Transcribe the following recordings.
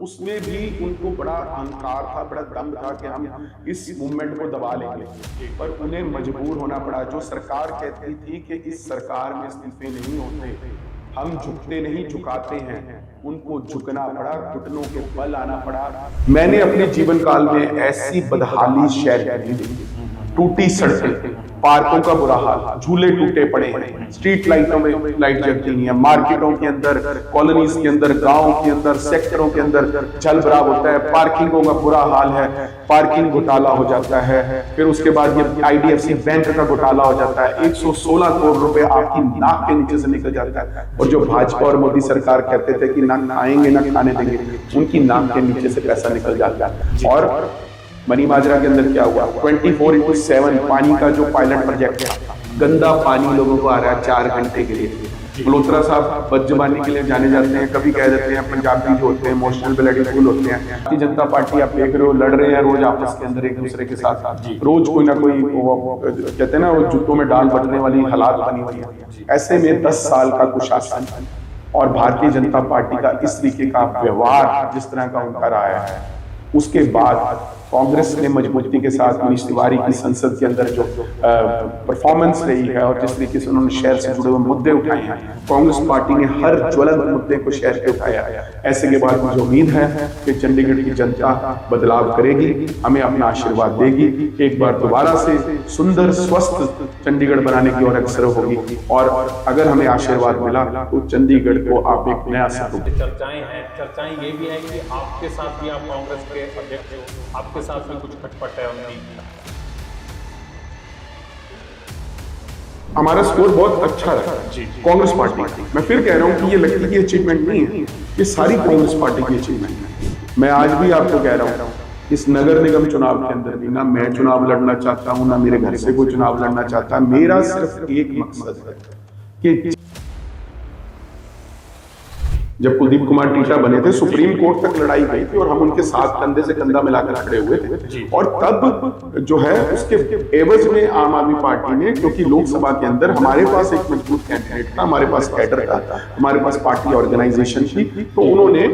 उसमें भी उनको बड़ा अहंकार था, बड़ा दम था कि हम इस मूवमेंट को दबा लेंगे, पर उन्हें मजबूर होना पड़ा। जो सरकार कहती थी कि इस सरकार में इस्तीफे नहीं होते, हम झुकते नहीं झुकाते हैं, उनको झुकना पड़ा, घुटनों के बल आना पड़ा। मैंने अपने जीवन काल में ऐसी बदहाली शहर की नहीं देखी। टूटी सड़कें, पार्कों का बुरा हाल, झूले टूटे पड़े हैं, स्ट्रीट लाइटों में लाइट जलती नहीं है, मार्केटों के अंदर, कॉलोनीज के अंदर, गांव के अंदर, सेक्टरों के अंदर जल भराव होता है, पार्किंगों का बुरा हाल है, पार्किंग घोटाला हो जाता है। फिर उसके बाद ये आईडीएफसी बैंक का घोटाला हो जाता है, 116 करोड़ रुपए आपकी नाक के नीचे से निकल जाता है। और जो भाजपा और मोदी सरकार कहते थे कि ना खाएंगे ना खाने देंगे, उनकी नाक के नीचे से पैसा निकल जाता है। और मनी माजरा के अंदर क्या हुआ, 24/7 पानी का जो पायलट प्रोजेक्ट था, गंदा पानी लोगों को आ रहा है 4 घंटे के लिए। मल्होत्रा साहब बदजुबानी के लिए जाने जाते हैं, कभी कह देते हैं पंजाबी जो होते हैं इमोशनल ब्लडी फुल होते हैं। भारतीय जनता पार्टी आप देख रहे हो लड़ रहे हैं रोज आपस के अंदर एक दूसरे के साथ, रोज कोई ना कोई कहते हैं ना वो जूतों में डाल बटने वाली हालात बनी हुई है। ऐसे में 10 साल का कुशासन और भारतीय जनता पार्टी का इस तरीके का व्यवहार जिस तरह का उनका रहा है, उसके बाद कांग्रेस ने मजबूती के साथ मनीष तिवारी की संसद के अंदर जो परफॉर्मेंस रही है और जिस तरीके से उन्होंने शहर से जुड़े हुए मुद्दे उठाए हैं, कांग्रेस पार्टी ने हर ज्वलंत मुद्दे को शहर पे उठाया। ऐसे के बाद मुझे उम्मीद है कि चंडीगढ़ की जनता बदलाव करेगी, हमें अपना आशीर्वाद देगी, एक बार दोबारा से सुंदर स्वस्थ चंडीगढ़ बनाने की ओर अग्रसर होगी। और अगर हमें आशीर्वाद मिला तो चंडीगढ़ को आप एक नया सपना। चर्चाएं ये भी है कि आपके साथ भी, आप कांग्रेस के अध्यक्ष हो, आपके साथ भी कुछ खटपट है उनकी। हमारा स्कोर बहुत अच्छा रहा कांग्रेस पार्टी। मैं फिर कह रहा हूं कि ये लड़की की अचीवमेंट नहीं है, ये सारी कांग्रेस पार्टी की अचीवमेंट है। मैं आज भी आपको कह रहा हूं, इस नगर निगम चुनाव के अंदर भी ना मैं चुनाव लड़ना चाहता हूं, ना मेरे घर से कोई चुनाव लड़ना चाहता। मेरा सिर्फ एक मकसद है कि जब कुलदीप कुमार टीटा बने थे, सुप्रीम कोर्ट तक लड़ाई गई थी और हम उनके साथ कंधे से कंधा मिलाकर खड़े हुए थे। और तब जो है उसके एवज में आम आदमी पार्टी ने, क्योंकि लोकसभा के अंदर हमारे पास एक मजबूत कैंडिडेट था, हमारे पास कैडर था, हमारे पास पार्टी ऑर्गेनाइजेशन थी, तो उन्होंने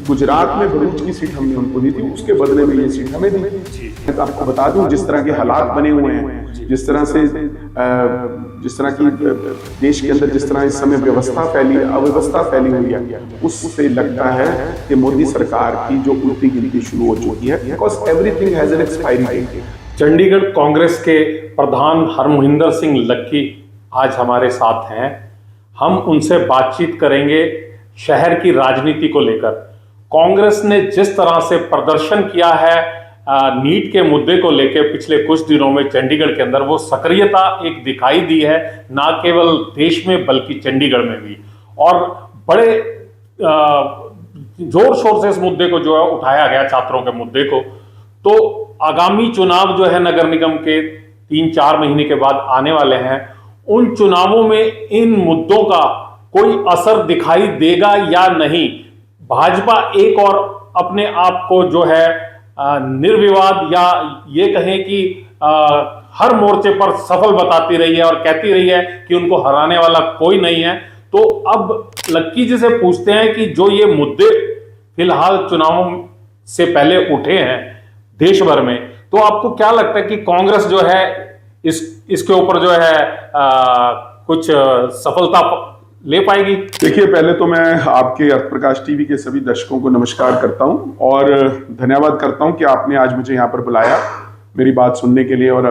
गुजरात में भरूच की सीट हमने उनको दी थी, उसके बदले में ये सीट हमें दी थी। मैं आपको बता दूं जिस तरह के हालात बने हुए हैं, जिस तरह की देश के अंदर जिस तरह इस समय अव्यवस्था फैली हुई है, उससे लगता है कि मोदी सरकार की जो उल्टी गिनती शुरू हो चुकी है, because everything has an expiry date. Chandigarh Congress के प्रधान हरमोहिंदर सिंह लक्की आज हमारे साथ हैं। हम उनसे बातचीत करेंगे शहर की राजनीति को लेकर। कांग्रेस ने जिस तरह से प्रदर्शन किया है नीट के मुद्दे को लेकर पिछले कुछ दिनों में चंडीगढ़ के अंदर, वो सक्रियता एक दिखाई दी है, ना केवल देश में बल्कि चंडीगढ़ में भी। और बड़े जोर शोर से इस मुद्दे को जो है उठाया गया, छात्रों के मुद्दे को। तो आगामी चुनाव जो है नगर निगम के 3-4 महीने के बाद आने वाले हैं, उन चुनावों में इन मुद्दों का कोई असर दिखाई देगा या नहीं? भाजपा एक और अपने आप को जो है निर्विवाद या ये कहें कि हर मोर्चे पर सफल बताती रही है और कहती रही है कि उनको हराने वाला कोई नहीं है। तो अब लक्की जी से पूछते हैं कि जो ये मुद्दे फिलहाल चुनावों से पहले उठे हैं देश भर में, तो आपको क्या लगता है कि कांग्रेस जो है इसके ऊपर जो है कुछ सफलता ले पाएगी? देखिए, पहले तो मैं आपके अर्थ प्रकाश टीवी के सभी दर्शकों को नमस्कार करता हूं और धन्यवाद करता हूं कि आपने आज मुझे यहां पर बुलाया मेरी बात सुनने के लिए और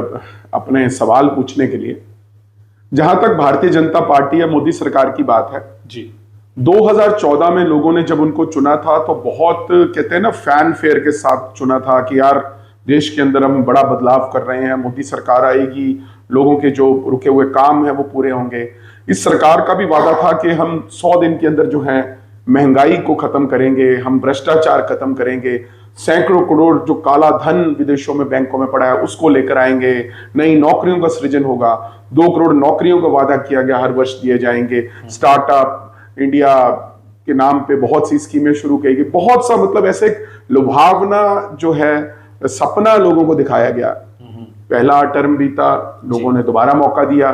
अपने सवाल पूछने के लिए। जहां तक भारतीय जनता पार्टी या मोदी सरकार की बात है जी, 2014 में लोगों ने जब उनको चुना था तो बहुत कहते हैं ना फैन फेयर के साथ चुना था कि यार देश के अंदर हम बड़ा बदलाव कर रहे हैं, मोदी सरकार आएगी, लोगों के जो रुके हुए काम है वो पूरे होंगे। इस सरकार का भी वादा था कि हम 100 दिन के अंदर जो है महंगाई को खत्म करेंगे, हम भ्रष्टाचार खत्म करेंगे, सैकड़ों करोड़ जो काला धन विदेशों में बैंकों में पड़ा है उसको लेकर आएंगे, नई नौकरियों का सृजन होगा, 2 करोड़ नौकरियों का वादा किया गया, हर वर्ष दिए जाएंगे, स्टार्टअप इंडिया के नाम पे बहुत सी स्कीमें शुरू की गई, बहुत सा मतलब ऐसे लुभावना जो है सपना लोगों को दिखाया गया। पहला टर्म बीता, लोगों ने दोबारा मौका दिया,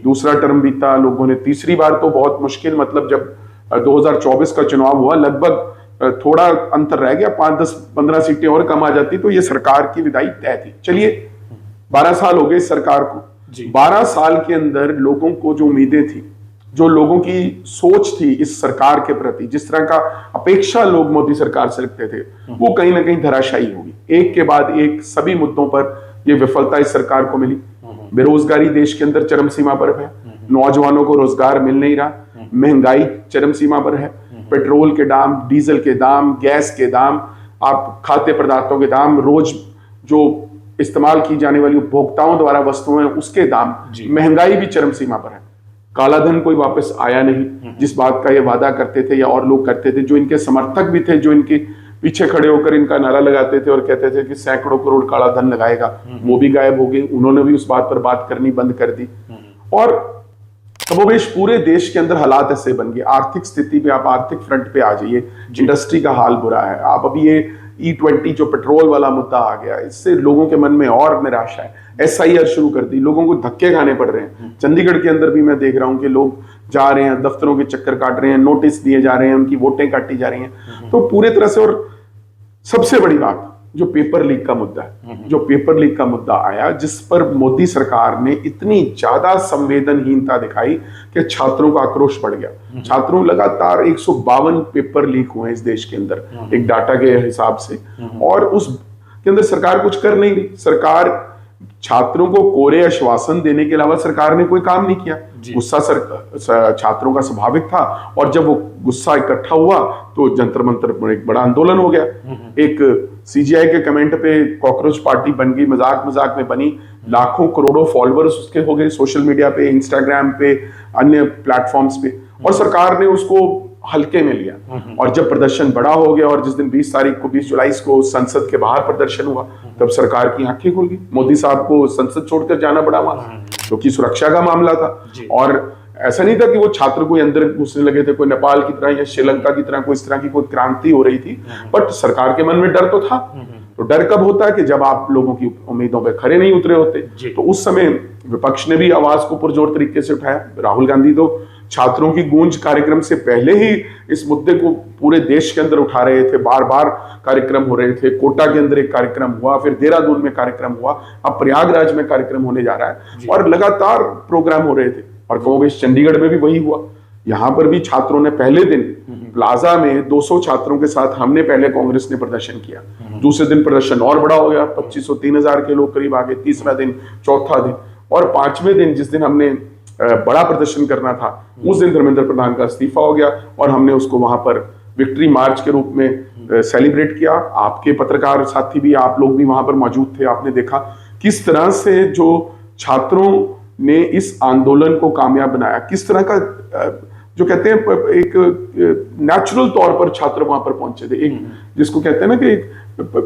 दूसरा टर्म बीता, लोगों ने तीसरी बार तो बहुत मुश्किल, मतलब जब 2024 का चुनाव हुआ लगभग थोड़ा अंतर रह गया, 5, 10, 15 सीटें और कम आ जाती तो ये सरकार की विदाई तय थी। चलिए 12 साल हो गए इस सरकार को। 12 साल के अंदर लोगों को जो उम्मीदें थी, जो लोगों की सोच थी इस सरकार के प्रति, जिस तरह का अपेक्षा लोग मोदी सरकार से रखते थे, वो कहीं ना कहीं धराशायी होगी। एक के बाद एक सभी मुद्दों पर ये विफलता इस सरकार को मिली। बेरोजगारी देश के अंदर चरम सीमा पर है, नौजवानों को रोजगार मिल नहीं रहा, महंगाई चरम सीमा पर है, पेट्रोल के दाम, डीजल के दाम, गैस के दाम, आप खाद्य पदार्थों के दाम, रोज जो इस्तेमाल की जाने वाली उपभोक्ताओं द्वारा वस्तुएं उसके दाम, महंगाई भी चरम सीमा पर है। काला धन कोई वापस आया नहीं, जिस बात का ये वादा करते थे या और लोग करते थे, जो इनके समर्थक भी थे, जो इनके पीछे खड़े होकर इनका नारा लगाते थे और कहते थे कि सैकड़ों करोड़ काला धन लगाएगा, वो भी गायब हो गए। उन्होंने भी उस बात पर बात करनी बंद कर दी। और कमोबेश पूरे देश के अंदर हालात ऐसे बन गए। आर्थिक स्थिति पे, आप आर्थिक फ्रंट पे आ जाइए, इंडस्ट्री का हाल बुरा है। आप अभी ये E20 जो पेट्रोल वाला मुद्दा आ गया, इससे लोगों के मन में और निराशा है। SIR शुरू कर दी, लोगों को धक्के खाने पड़ रहे हैं। चंडीगढ़ के अंदर भी मैं देख रहा हूं कि लोग जा रहे हैं, दफ्तरों के चक्कर काट रहे हैं, नोटिस दिए जा रहे हैं, उनकी वोटें काटी जा रही हैं। तो पूरे तरह से, और सबसे बड़ी बात जो पेपर लीक का मुद्दा है, जो पेपर लीक का मुद्दा आया, जिस पर मोदी सरकार ने इतनी ज्यादा संवेदनहीनता दिखाई कि छात्रों का आक्रोश बढ़ गया। छात्रों लगातार 152 पेपर लीक हुए हैं इस देश के अंदर एक डाटा के हिसाब से, और उस के अंदर सरकार कुछ कर नहीं रही। सरकार छात्रों को कोरे आश्वासन देने के अलावा सरकार ने कोई काम नहीं किया। गुस्सा छात्रों का स्वाभाविक था, और जब वो गुस्सा इकट्ठा हुआ तो जंतर मंतर पर एक बड़ा आंदोलन हो गया। एक CGI के कमेंट पे कॉकरोच पार्टी बन गई, मजाक मजाक में बनी, लाखों करोड़ों फॉलोअर्स उसके हो गए सोशल मीडिया पे, इंस्टाग्राम पे, अन्य प्लेटफॉर्म्स पे, और सरकार ने उसको हल्के में लिया। और जब प्रदर्शन बड़ा हो गया, और जिस दिन 20 तारीख को 20 जुलाई को संसद के बाहर प्रदर्शन हुआ, तब सरकार की आंखें खुल गई। मोदी साहब को संसद छोड़कर जाना पड़ा वहां, क्योंकि सुरक्षा का मामला था। और ऐसा नहीं था कि वो छात्र कोई अंदर घुसने लगे थे, कोई नेपाल की तरह या श्रीलंका की तरह कोई इस तरह की कोई क्रांति हो रही थी, बट सरकार के मन में डर तो था। तो डर कब होता है कि जब आप लोगों की उम्मीदों पे खरे नहीं उतरे होते। तो उस समय विपक्ष ने भी आवाज को पुरजोर तरीके से उठाया। राहुल गांधी तो छात्रों की गूंज कार्यक्रम से पहले ही इस मुद्दे को पूरे देश के अंदर उठा रहे थे, बार बार कार्यक्रम हो रहे थे। कोटा के अंदर एक कार्यक्रम हुआ, फिर देहरादून में कार्यक्रम हुआ, अब प्रयागराज में कार्यक्रम होने जा रहा है, और लगातार प्रोग्राम हो रहे थे। और कमोबेश चंडीगढ़ में भी वही हुआ। यहां पर भी छात्रों ने पहले दिन प्लाजा में 200 छात्रों के साथ हमने पहले कांग्रेस ने प्रदर्शन किया। दूसरे दिन प्रदर्शन और बड़ा हो गया, 2500 3000 के लोग करीब आ गए। तीसरा दिन, चौथा दिन, और पांचवें दिन जिस दिन हमने बड़ा प्रदर्शन करना था, उस दिन धर्मेंद्र प्रधान का इस्तीफा हो गया, और हमने उसको वहां पर विक्ट्री मार्च के रूप में सेलिब्रेट किया। आपके पत्रकार साथी भी, आप लोग भी वहां पर मौजूद थे। आपने देखा किस तरह से जो छात्रों ने इस आंदोलन को कामयाब बनाया, किस तरह का जो कहते हैं एक नेचुरल तौर पर छात्र वहां पर पहुंचे थे। एक जिसको कहते हैं ना कि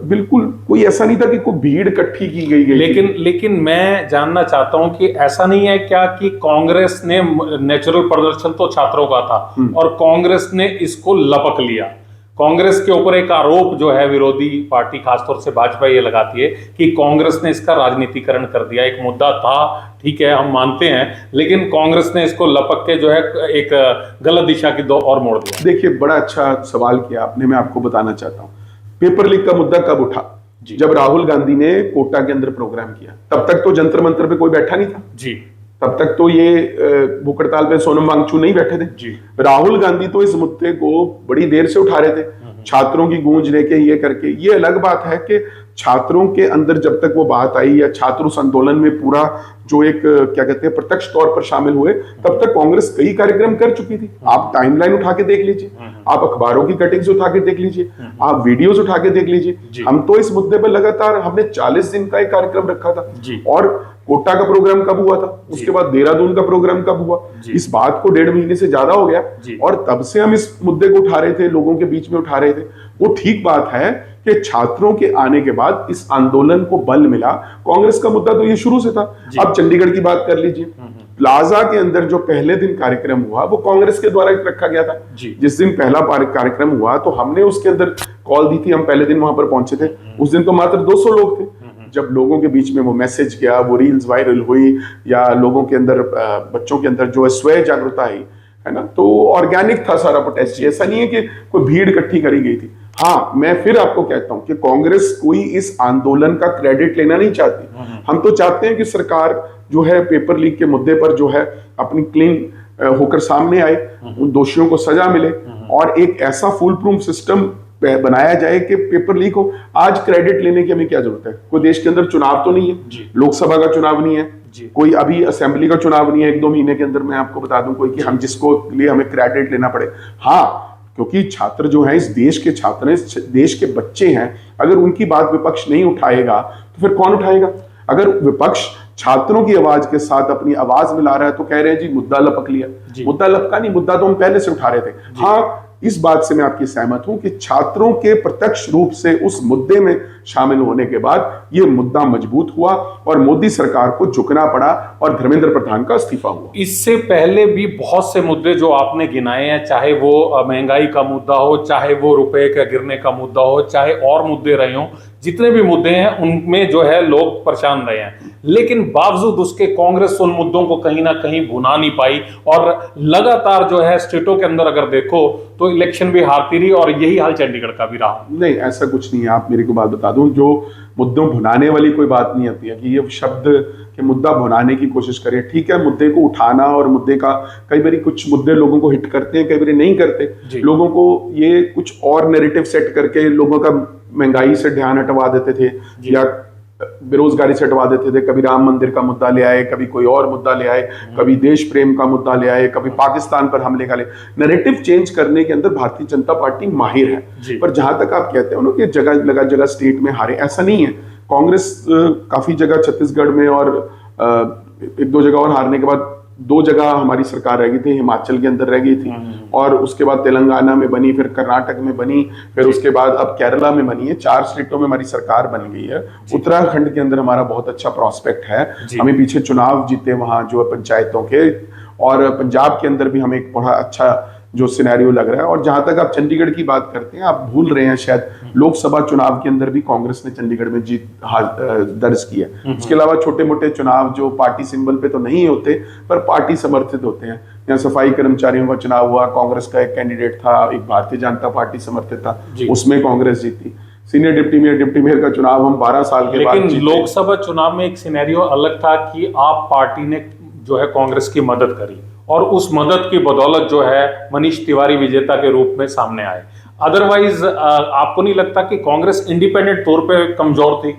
बिल्कुल कोई ऐसा नहीं था कि कोई भीड़ इकट्ठी की गई। लेकिन मैं जानना चाहता हूं कि ऐसा नहीं है क्या कि कांग्रेस ने, नेचुरल प्रदर्शन तो छात्रों का था और कांग्रेस ने इसको लपक लिया। कांग्रेस के ऊपर एक आरोप जो है विरोधी पार्टी खासतौर से भाजपा ये लगाती है कि कांग्रेस ने इसका राजनीतिकरण कर दिया। एक मुद्दा था, ठीक है, हम मानते हैं, लेकिन कांग्रेस ने इसको लपक के जो है एक गलत दिशा की और मोड़ दिया। देखिए, बड़ा अच्छा सवाल किया आपने। मैं आपको बताना चाहता हूँ पेपर लीक का मुद्दा कब उठा? जब राहुल गांधी ने कोटा के अंदर प्रोग्राम किया। तब तक तो जंतर मंतर पे कोई बैठा नहीं था जी। तब तक तो ये भूख हड़ताल पे सोनम वांगचू नहीं बैठे थे जी। राहुल गांधी तो इस मुद्दे को बड़ी देर से उठा रहे थे, छात्रों की गूंज लेके, ये करके। ये अलग बात है कि छात्रों के अंदर जब तक वो बात आई, या छात्र उस आंदोलन में पूरा जो एक क्या कहते हैं प्रत्यक्ष तौर पर शामिल हुए, तब तक कांग्रेस कई कार्यक्रम कर चुकी थी। आप टाइमलाइन उठा के देख लीजिए, आप अखबारों की कटिंग्स उठा के देख लीजिए, आप वीडियोस उठा के देख लीजिए। हम तो इस मुद्दे पर लगातार, हमने 40 दिन का एक कार्यक्रम रखा था। और कोटा का प्रोग्राम कब हुआ था, उसके बाद देहरादून का प्रोग्राम कब हुआ, इस बात को 1.5 महीने से ज्यादा हो गया, और तब से हम इस मुद्दे को उठा रहे थे, लोगों के बीच में उठा रहे थे। वो ठीक बात है कि छात्रों के आने के बाद इस आंदोलन को बल मिला। कांग्रेस का मुद्दा तो ये शुरू से था। अब चंडीगढ़ की बात कर लीजिए, प्लाजा के अंदर जो पहले दिन कार्यक्रम हुआ वो कांग्रेस के द्वारा रखा गया था। जिस दिन पहला कार्यक्रम हुआ तो हमने उसके अंदर कॉल दी थी, हम पहले दिन वहां पर पहुंचे थे। उस दिन तो मात्र 200 लोग थे। जब लोगों के बीच में वो मैसेज गया, वो रील्स वायरल हुई, या लोगों के अंदर, बच्चों के अंदर जो है स्वयं जागरूकता आई, है ना। तो ऑर्गेनिक था सारा प्रोटेस्ट, ऐसा नहीं है कि कोई भीड़ इकट्ठी करी गई थी। हाँ, मैं फिर आपको कहता हूं कि कांग्रेस कोई इस आंदोलन का क्रेडिट लेना नहीं चाहती। हम तो चाहते हैं कि सरकार जो है पेपर लीक के मुद्दे पर जो है अपनी क्लीन होकर सामने आए, उन दोषियों को सजा मिले और एक ऐसा फुल प्रूफ सिस्टम बनाया जाए कि पेपर लीक हो। आज क्रेडिट लेने की हमें क्या जरूरत है? कोई देश के अंदर चुनाव तो नहीं है, लोकसभा का चुनाव नहीं है, कोई अभी असेंबली का चुनाव नहीं है 1-2 महीने के अंदर। मैं आपको बता दूं कोई कि हम जिसको लिए हमें क्रेडिट लेना पड़े। हाँ, क्योंकि छात्र जो है इस देश के छात्र हैं, इस देश के बच्चे हैं, अगर उनकी बात विपक्ष नहीं उठाएगा तो फिर कौन उठाएगा? अगर विपक्ष छात्रों की आवाज के साथ अपनी आवाज मिला रहा है तो कह रहे हैं जी मुद्दा लपक लिया। मुद्दा लपका नहीं, मुद्दा तो हम पहले से उठा रहे थे। हाँ, इस बात से मैं आपकी सहमत हूं कि छात्रों के प्रत्यक्ष रूप से उस मुद्दे में शामिल होने के बाद यह मुद्दा मजबूत हुआ और मोदी सरकार को झुकना पड़ा और धर्मेंद्र प्रधान का इस्तीफा हुआ। इससे पहले भी बहुत से मुद्दे जो आपने गिनाए हैं, चाहे वो महंगाई का मुद्दा हो, चाहे वो रुपए के गिरने का मुद्दा हो, चाहे और मुद्दे रहे हों, जितने भी मुद्दे हैं उनमें जो है लोग परेशान रहे हैं, लेकिन बावजूद उसके कांग्रेस उन मुद्दों को कहीं ना कहीं भुना नहीं पाई और लगातार जो है स्टेटों के अंदर अगर देखो तो इलेक्शन भी हारती रही और यही हाल चंडीगढ़ का भी रहा। नहीं, ऐसा कुछ नहीं है। आप मेरे को बात बता दूं, जो मुद्दों भुनाने वाली कोई बात नहीं आती है कि ये शब्द के मुद्दा भुनाने की कोशिश करें। ठीक है, मुद्दे को उठाना और मुद्दे का कई बार कुछ मुद्दे लोगों को हिट करते हैं, कई बार नहीं करते। लोगों को ये कुछ और नैरेटिव सेट करके लोगों का महंगाई से ध्यान हटवा देते थे या बेरोजगारी से हटवा देते थे। कभी राम मंदिर का मुद्दा ले आए, कभी कोई और मुद्दा ले आए, कभी देश प्रेम का मुद्दा ले आए, कभी पाकिस्तान पर हमले का ले। नैरेटिव चेंज करने के अंदर भारतीय जनता पार्टी माहिर है। पर जहां तक आप कहते हो ना कि जगह लगा जगह स्टेट में हारे, ऐसा नहीं है। कांग्रेस काफी जगह छत्तीसगढ़ में और 1-2 जगह और हारने के बाद 2 जगह हमारी सरकार रह गई थी, हिमाचल के अंदर रह गई थी और उसके बाद तेलंगाना में बनी, फिर कर्नाटक में बनी, फिर उसके बाद अब केरला में बनी है। 4 स्टेटों में हमारी सरकार बन गई है। उत्तराखंड के अंदर हमारा बहुत अच्छा प्रॉस्पेक्ट है, हमें पीछे चुनाव जीते वहां जो पंचायतों के, और पंजाब के अंदर भी हमें एक बड़ा अच्छा जो सिनेरियो लग रहा है। और जहां तक आप चंडीगढ़ की बात करते हैं, आप भूल रहे हैं शायद लोकसभा चुनाव के अंदर भी कांग्रेस ने चंडीगढ़ में जीत दर्ज की है। उसके अलावा छोटे मोटे चुनाव जो पार्टी सिंबल पे तो नहीं होते पर पार्टी समर्थित होते हैं, यहाँ सफाई कर्मचारियों का चुनाव हुआ, कांग्रेस का एक कैंडिडेट था, एक भारतीय जनता पार्टी समर्थित था, उसमें कांग्रेस जीती। सीनियर डिप्टी मेयर का चुनाव हम 12 साल के बाद, लेकिन लोकसभा चुनाव में एक सिनेरियो अलग था कि आप पार्टी ने जो है कांग्रेस की मदद करी और उस मदद की बदौलत जो है मनीष तिवारी विजेता के रूप में सामने आए। अदरवाइज आपको नहीं लगता कि कांग्रेस इंडिपेंडेंट तौर पे कमजोर थी?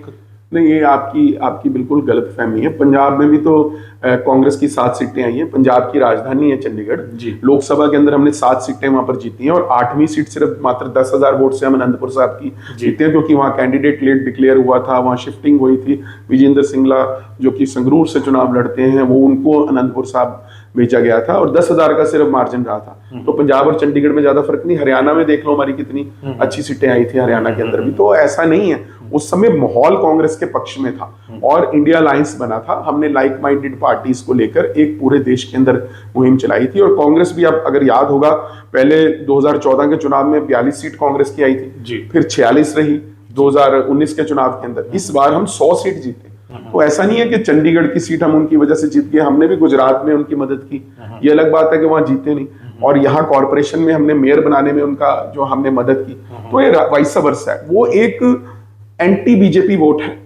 नहीं, ये आपकी बिल्कुल गलत फहमी है। पंजाब में भी तो कांग्रेस की 7 सीटें आई हैं। पंजाब की राजधानी है चंडीगढ़। लोकसभा के अंदर हमने 7 सीटें वहां पर जीती हैं और 8वीं सीट सिर्फ मात्र 10,000 वोट से हम अनंतपुर साहब की जीते हैं, क्योंकि वहां कैंडिडेट लेट डिक्लेयर हुआ था, वहां शिफ्टिंग हुई थी। विजेंद्र सिंगला जो कि संगरूर से चुनाव लड़ते हैं, वो उनको अनंतपुर साहब भेजा गया था और 10,000 का सिर्फ मार्जिन रहा था। तो पंजाब और चंडीगढ़ में ज्यादा फर्क नहीं। हरियाणा में देख लो हमारी कितनी अच्छी सीटें आई थी, हरियाणा के अंदर भी। तो ऐसा नहीं है, उस समय माहौल कांग्रेस के पक्ष में था और इंडिया अलायंस बना था। हमने लाइक माइंडेड पार्टीज को लेकर एक पूरे देश के अंदर मुहिम चलाई थी। और कांग्रेस भी, आप अगर याद होगा, पहले 2014 के चुनाव में 42 सीट कांग्रेस की आई थी, फिर 46 रही 2019 के चुनाव के अंदर। इस बार हम 100 सीट जीते। तो ऐसा नहीं है कि चंडीगढ़ की सीट हम उनकी वजह से जीत गए, हमने भी गुजरात में उनकी मदद की। ये अलग बात है कि वहां जीते नहीं, और यहाँ कॉर्पोरेशन में हमने मेयर बनाने में उनका जो हमने मदद की। तो ये वाइस वर्सा है, वो एक एंटी बीजेपी वोट है,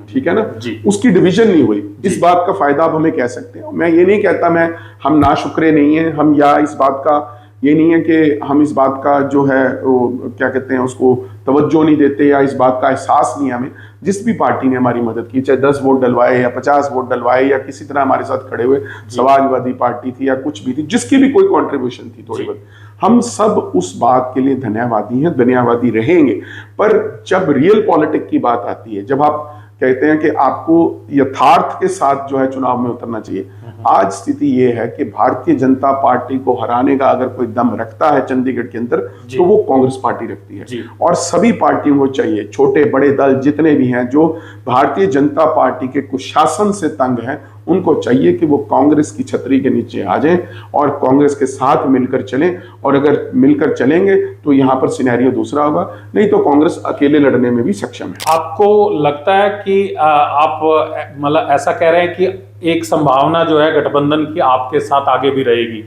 ठीक है ना, उसकी डिवीजन नहीं हुई। इस बात का फायदा अब हमें कह सकते हैं। मैं ये नहीं कहता हम नाशुक्रे नहीं है, हम या इस बात का ये नहीं है कि हम इस बात का जो है वो क्या कहते हैं उसको तवज्जो नहीं देते या इस बात का एहसास नहीं है हमें। जिस भी पार्टी ने हमारी मदद की, चाहे 10 वोट डलवाए या 50 वोट डलवाए या किसी तरह हमारे साथ खड़े हुए, समाजवादी पार्टी थी या कुछ भी थी, जिसकी भी कोई कंट्रीब्यूशन थी थोड़ी बहुत, हम सब उस बात के लिए धन्यवादी हैं, धन्यवादी रहेंगे। पर जब रियल पॉलिटिक्स की बात आती है, जब आप कहते हैं कि आपको यथार्थ के साथ जो है चुनाव में उतरना चाहिए, आज स्थिति ये है कि भारतीय जनता पार्टी को हराने का अगर कोई दम रखता है चंडीगढ़ के अंदर तो वो कांग्रेस पार्टी रखती है। और सभी पार्टियों को चाहिए, छोटे बड़े दल जितने भी हैं जो भारतीय जनता पार्टी के कुशासन से तंग हैं, उनको चाहिए कि वो कांग्रेस की छतरी के नीचे आ जाएं और कांग्रेस के साथ मिलकर चलें। और अगर मिलकर चलेंगे तो यहाँ पर सिनेरियो दूसरा होगा, नहीं तो कांग्रेस अकेले लड़ने में भी सक्षम है। आपको लगता है कि आप मतलब ऐसा कह रहे हैं कि एक संभावना जो है गठबंधन की आपके साथ आगे भी रहेगी?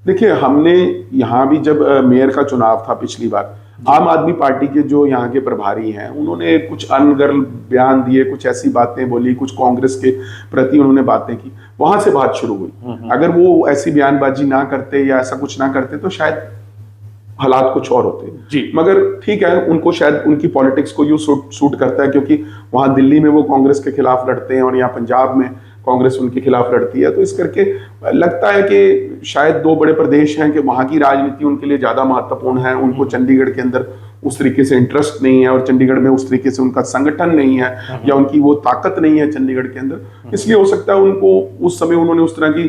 देखिए, हमने यहाँ भी जब मेयर का चुनाव था पिछली बार, आम आदमी पार्टी के जो यहाँ के प्रभारी हैं उन्होंने कुछ अनर्गल बयान दिए, कुछ ऐसी बातें बोली, कुछ कांग्रेस के प्रति उन्होंने बातें की, वहां से बात शुरू हुई। अगर वो ऐसी बयानबाजी ना करते या ऐसा कुछ ना करते तो शायद हालात कुछ और होते जी। मगर ठीक है, उनको शायद उनकी पॉलिटिक्स को यूं सूट करता है, क्योंकि वहां दिल्ली में वो कांग्रेस के खिलाफ लड़ते हैं और यहाँ पंजाब में कांग्रेस उनके खिलाफ लड़ती है, तो इस करके लगता है कि शायद दो बड़े प्रदेश हैं कि वहां की राजनीति उनके लिए ज्यादा महत्वपूर्ण है, उनको चंडीगढ़ के अंदर उस तरीके से इंटरेस्ट नहीं है और चंडीगढ़ में उस तरीके से उनका संगठन नहीं है या उनकी वो ताकत नहीं है चंडीगढ़ के अंदर, इसलिए हो सकता है उनको उस समय उन्होंने उस तरह की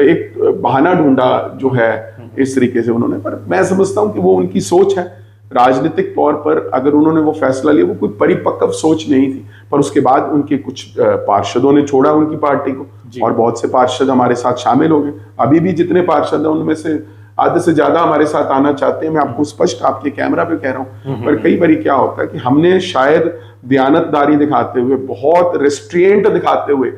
एक बहाना ढूंढा जो है इस तरीके से उन्होंने। पर मैं समझता हूं कि वो उनकी सोच है, राजनीतिक तौर पर अगर उन्होंने वो फैसला लिया, वो कोई परिपक्व सोच नहीं थी, पर उसके बाद उनके कुछ पार्षदों ने छोड़ा उनकी पार्टी को और बहुत से पार्षद हमारे साथ शामिल हो गए। अभी भी जितने पार्षद हैं उनमें से आधे से ज्यादा हमारे साथ आना चाहते हैं, मैं आपको स्पष्ट आपके कैमरा पे कह रहा हूँ। पर कई बार क्या होता है कि हमने शायद दयानतदारी दिखाते हुए, बहुत रेस्ट्रेंट दिखाते हुए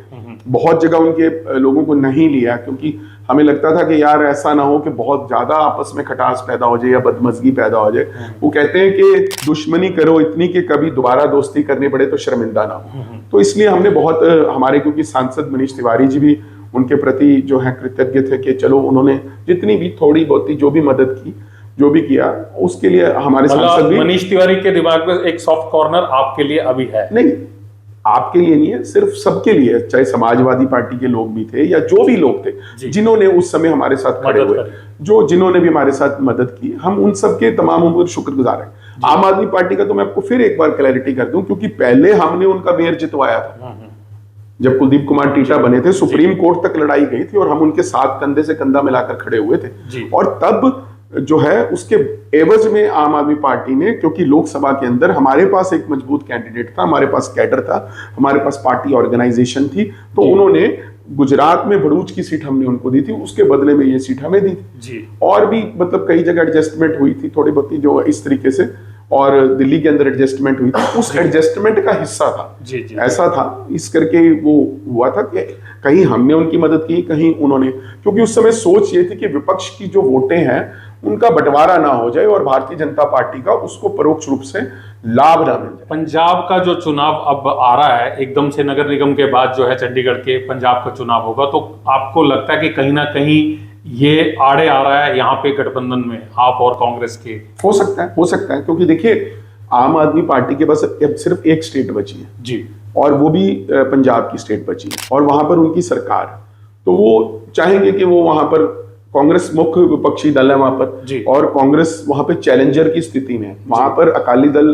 बहुत जगह उनके लोगों को नहीं लिया, क्योंकि हमें लगता था कि यार ऐसा ना हो कि बहुत ज्यादा आपस में खटास पैदा हो जाए या बदमजगी पैदा हो जाए। वो कहते हैं कि दुश्मनी करो इतनी कि कभी दोबारा दोस्ती करनी पड़े तो शर्मिंदा ना हो। तो इसलिए हमने बहुत हमारे, क्योंकि सांसद मनीष तिवारी जी भी उनके प्रति जो है कृतज्ञ थे कि चलो उन्होंने जितनी भी थोड़ी बहुत जो भी मदद की, जो भी किया, उसके लिए हमारे सांसद भी। मनीष तिवारी के दिमाग में एक सॉफ्ट कॉर्नर आपके लिए अभी है? नहीं, आपके लिए नहीं है, सिर्फ सबके लिए, चाहे समाजवादी पार्टी के लोग भी थे या जो भी लोग थे जिन्होंने उस समय हमारे साथ खड़े हुए, जिन्होंने भी हमारे साथ मदद की, हम उन सबके तमाम उम्र शुक्रगुजार हैं। आम आदमी पार्टी का तो मैं आपको फिर एक बार क्लैरिटी कर दूं, क्योंकि पहले हमने उनका मेयर जितवाया था जब कुलदीप कुमार टीटा बने थे, सुप्रीम कोर्ट तक लड़ाई गई थी और हम उनके साथ कंधे से कंधा मिलाकर खड़े हुए थे। और तब जो है उसके एवज में आम आदमी पार्टी ने, क्योंकि लोकसभा के अंदर हमारे पास एक मजबूत कैंडिडेट था, हमारे पास कैडर था, हमारे पास पार्टी ऑर्गेनाइजेशन थी, तो उन्होंने गुजरात में भरूच की सीट हमने उनको दी थी, उसके बदले में ये सीट हमें दी थी। और भी मतलब कई जगह एडजस्टमेंट हुई थी थोड़ी बहुत जो इस तरीके से, और दिल्ली के अंदर एडजस्टमेंट हुई थी, उस एडजस्टमेंट का हिस्सा था। ऐसा था, इस करके वो हुआ था कि कहीं हमने उनकी मदद की, कहीं उन्होंने, क्योंकि उस समय सोच ये थी कि विपक्ष की जो वोटें हैं उनका बंटवारा ना हो जाए और भारतीय जनता पार्टी का उसको परोक्ष रूप से लाभ ना मिल जाए। पंजाब का जो चुनाव अब आ रहा है, एकदम से नगर निगम के बाद जो है चंडीगढ़ के पंजाब का चुनाव होगा, तो आपको लगता है कि कहीं ना कहीं ये आड़े आ रहा है यहाँ पे गठबंधन में आप और कांग्रेस के? हो सकता है, क्योंकि देखिए आम आदमी पार्टी के पास अब सिर्फ एक स्टेट बची है जी, और वो भी पंजाब की स्टेट बची है, और वहां पर उनकी सरकार, तो वो चाहेंगे कि वो वहां पर, कांग्रेस मुख्य विपक्षी दल है वहां पर, और कांग्रेस वहां पे चैलेंजर की स्थिति में है, वहां पर अकाली दल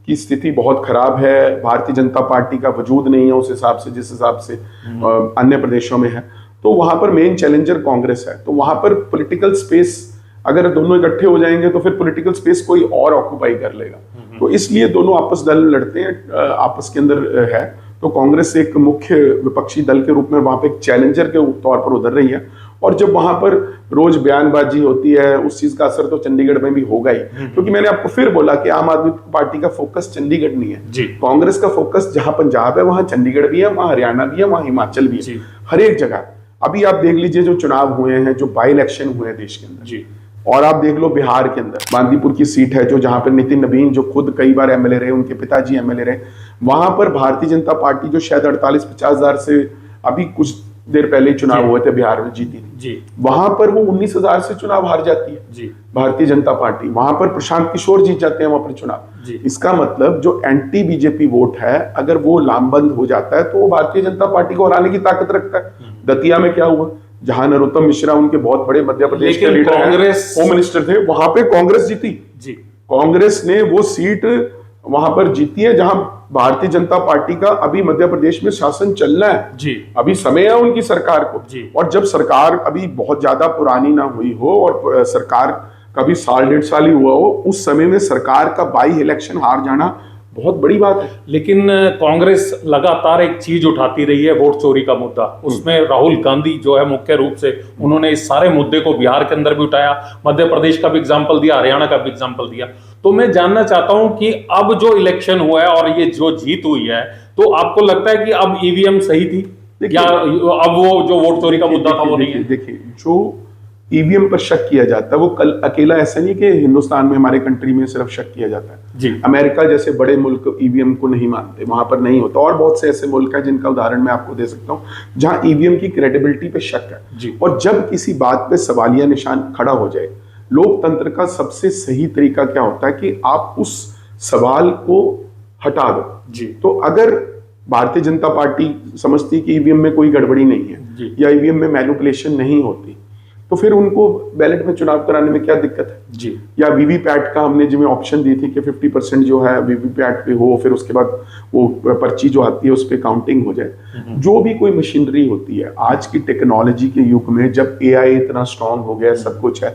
की स्थिति बहुत खराब है, भारतीय जनता पार्टी का वजूद नहीं है उस हिसाब से जिस हिसाब से अन्य प्रदेशों में है, तो वहां पर मेन चैलेंजर कांग्रेस है। तो वहां पर पॉलिटिकल स्पेस अगर दोनों इकट्ठे हो जाएंगे तो फिर पॉलिटिकल स्पेस कोई और ऑक्यूपाई कर लेगा, तो इसलिए दोनों आपस दल लड़ते हैं, आपस के अंदर है। तो कांग्रेस एक मुख्य विपक्षी दल के रूप में वहां पे एक चैलेंजर के तौर पर उभर रही है, और जब वहां पर रोज बयानबाजी होती है उस चीज का असर तो चंडीगढ़ में भी होगा ही, क्योंकि मैंने आपको फिर बोला कि आम आदमी पार्टी का फोकस चंडीगढ़ नहीं है, कांग्रेस का फोकस जहां पंजाब है वहां चंडीगढ़ भी है, वहां हरियाणा भी है, वहां हिमाचल भी है, हर एक जगह। अभी आप देख लीजिए जो चुनाव हुए हैं, जो बाई इलेक्शन हुए हैं देश के अंदर, और आप देख लो बिहार के अंदर बांदीपुर की सीट है, जो जहां पर नितिन नवीन जो खुद कई बार एमएलए रहे, उनके पिताजी एमएलए रहे, वहां पर भारतीय जनता पार्टी जो शायद 48-50 हजार से अभी कुछ देर पहले चुनाव हुए थे बिहार में जीती थी, वहां पर वो 19,000 से चुनाव हार जाती है भारतीय जनता पार्टी, वहां पर प्रशांत किशोर जीत जाते हैं वहां पर चुनाव। इसका मतलब जो एंटी बीजेपी वोट है अगर वो लामबंद हो जाता है तो वो भारतीय जनता पार्टी को हराने की ताकत रखता है। दतिया में क्या हुआ, जहां नरोत्तम मिश्रा उनके बहुत बड़े मध्य प्रदेश के लीडर कांग्रेस होम मिनिस्टर थे, वहां पे कांग्रेस जीती, कांग्रेस ने वो सीट वहां पर जीती है जहां भारतीय जनता पार्टी का अभी मध्य प्रदेश में शासन चलना है, अभी समय है उनकी सरकार को, और जब सरकार अभी बहुत ज्यादा पुरानी ना हुई हो और सरकार कभी 1.5 साल ही हुआ हो, उस समय में सरकार का बाई इलेक्शन हार जाना बहुत बड़ी बात है। लेकिन कांग्रेस लगातार एक चीज उठाती रही है, वोट चोरी का मुद्दा, उसमें राहुल गांधी जो है मुख्य रूप से उन्होंने इस सारे मुद्दे को बिहार के अंदर भी उठाया, मध्य प्रदेश का भी एग्जाम्पल दिया, हरियाणा का भी एग्जाम्पल दिया। तो मैं जानना चाहता हूं कि अब जो इलेक्शन हुआ है और ये जो जीत हुई है, तो आपको लगता है कि अब ईवीएम सही थी या अब वो जो वोट चोरी का मुद्दा था वो नहीं है? देखिए, जो ईवीएम पर शक किया जाता है, वो कल अकेला ऐसा नहीं कि हिंदुस्तान में, हमारे कंट्री में सिर्फ शक किया जाता है जी। अमेरिका जैसे बड़े मुल्क ईवीएम को नहीं मानते, वहां पर नहीं होता। और बहुत से ऐसे मुल्क हैं जिनका उदाहरण मैं आपको दे सकता हूँ जहां ईवीएम की क्रेडिबिलिटी पे शक है जी। और जब किसी बात पे सवालिया निशान खड़ा हो जाए, लोकतंत्र का सबसे सही तरीका क्या होता है कि आप उस सवाल को हटा दो जी। तो अगर भारतीय जनता पार्टी समझती है कि ईवीएम में कोई गड़बड़ी नहीं है या ईवीएम में मैनिपुलेशन नहीं होती, तो फिर उनको बैलेट में चुनाव कराने में क्या दिक्कत है जी। या वीवीपैट का हमने जिसमें ऑप्शन दी थी कि 50% जो है वीवीपैट पे हो, फिर उसके बाद वो पर्ची जो आती है उस पर काउंटिंग हो जाए। जो भी कोई मशीनरी होती है आज की टेक्नोलॉजी के युग में, जब एआई इतना स्ट्रांग हो गया, सब कुछ है,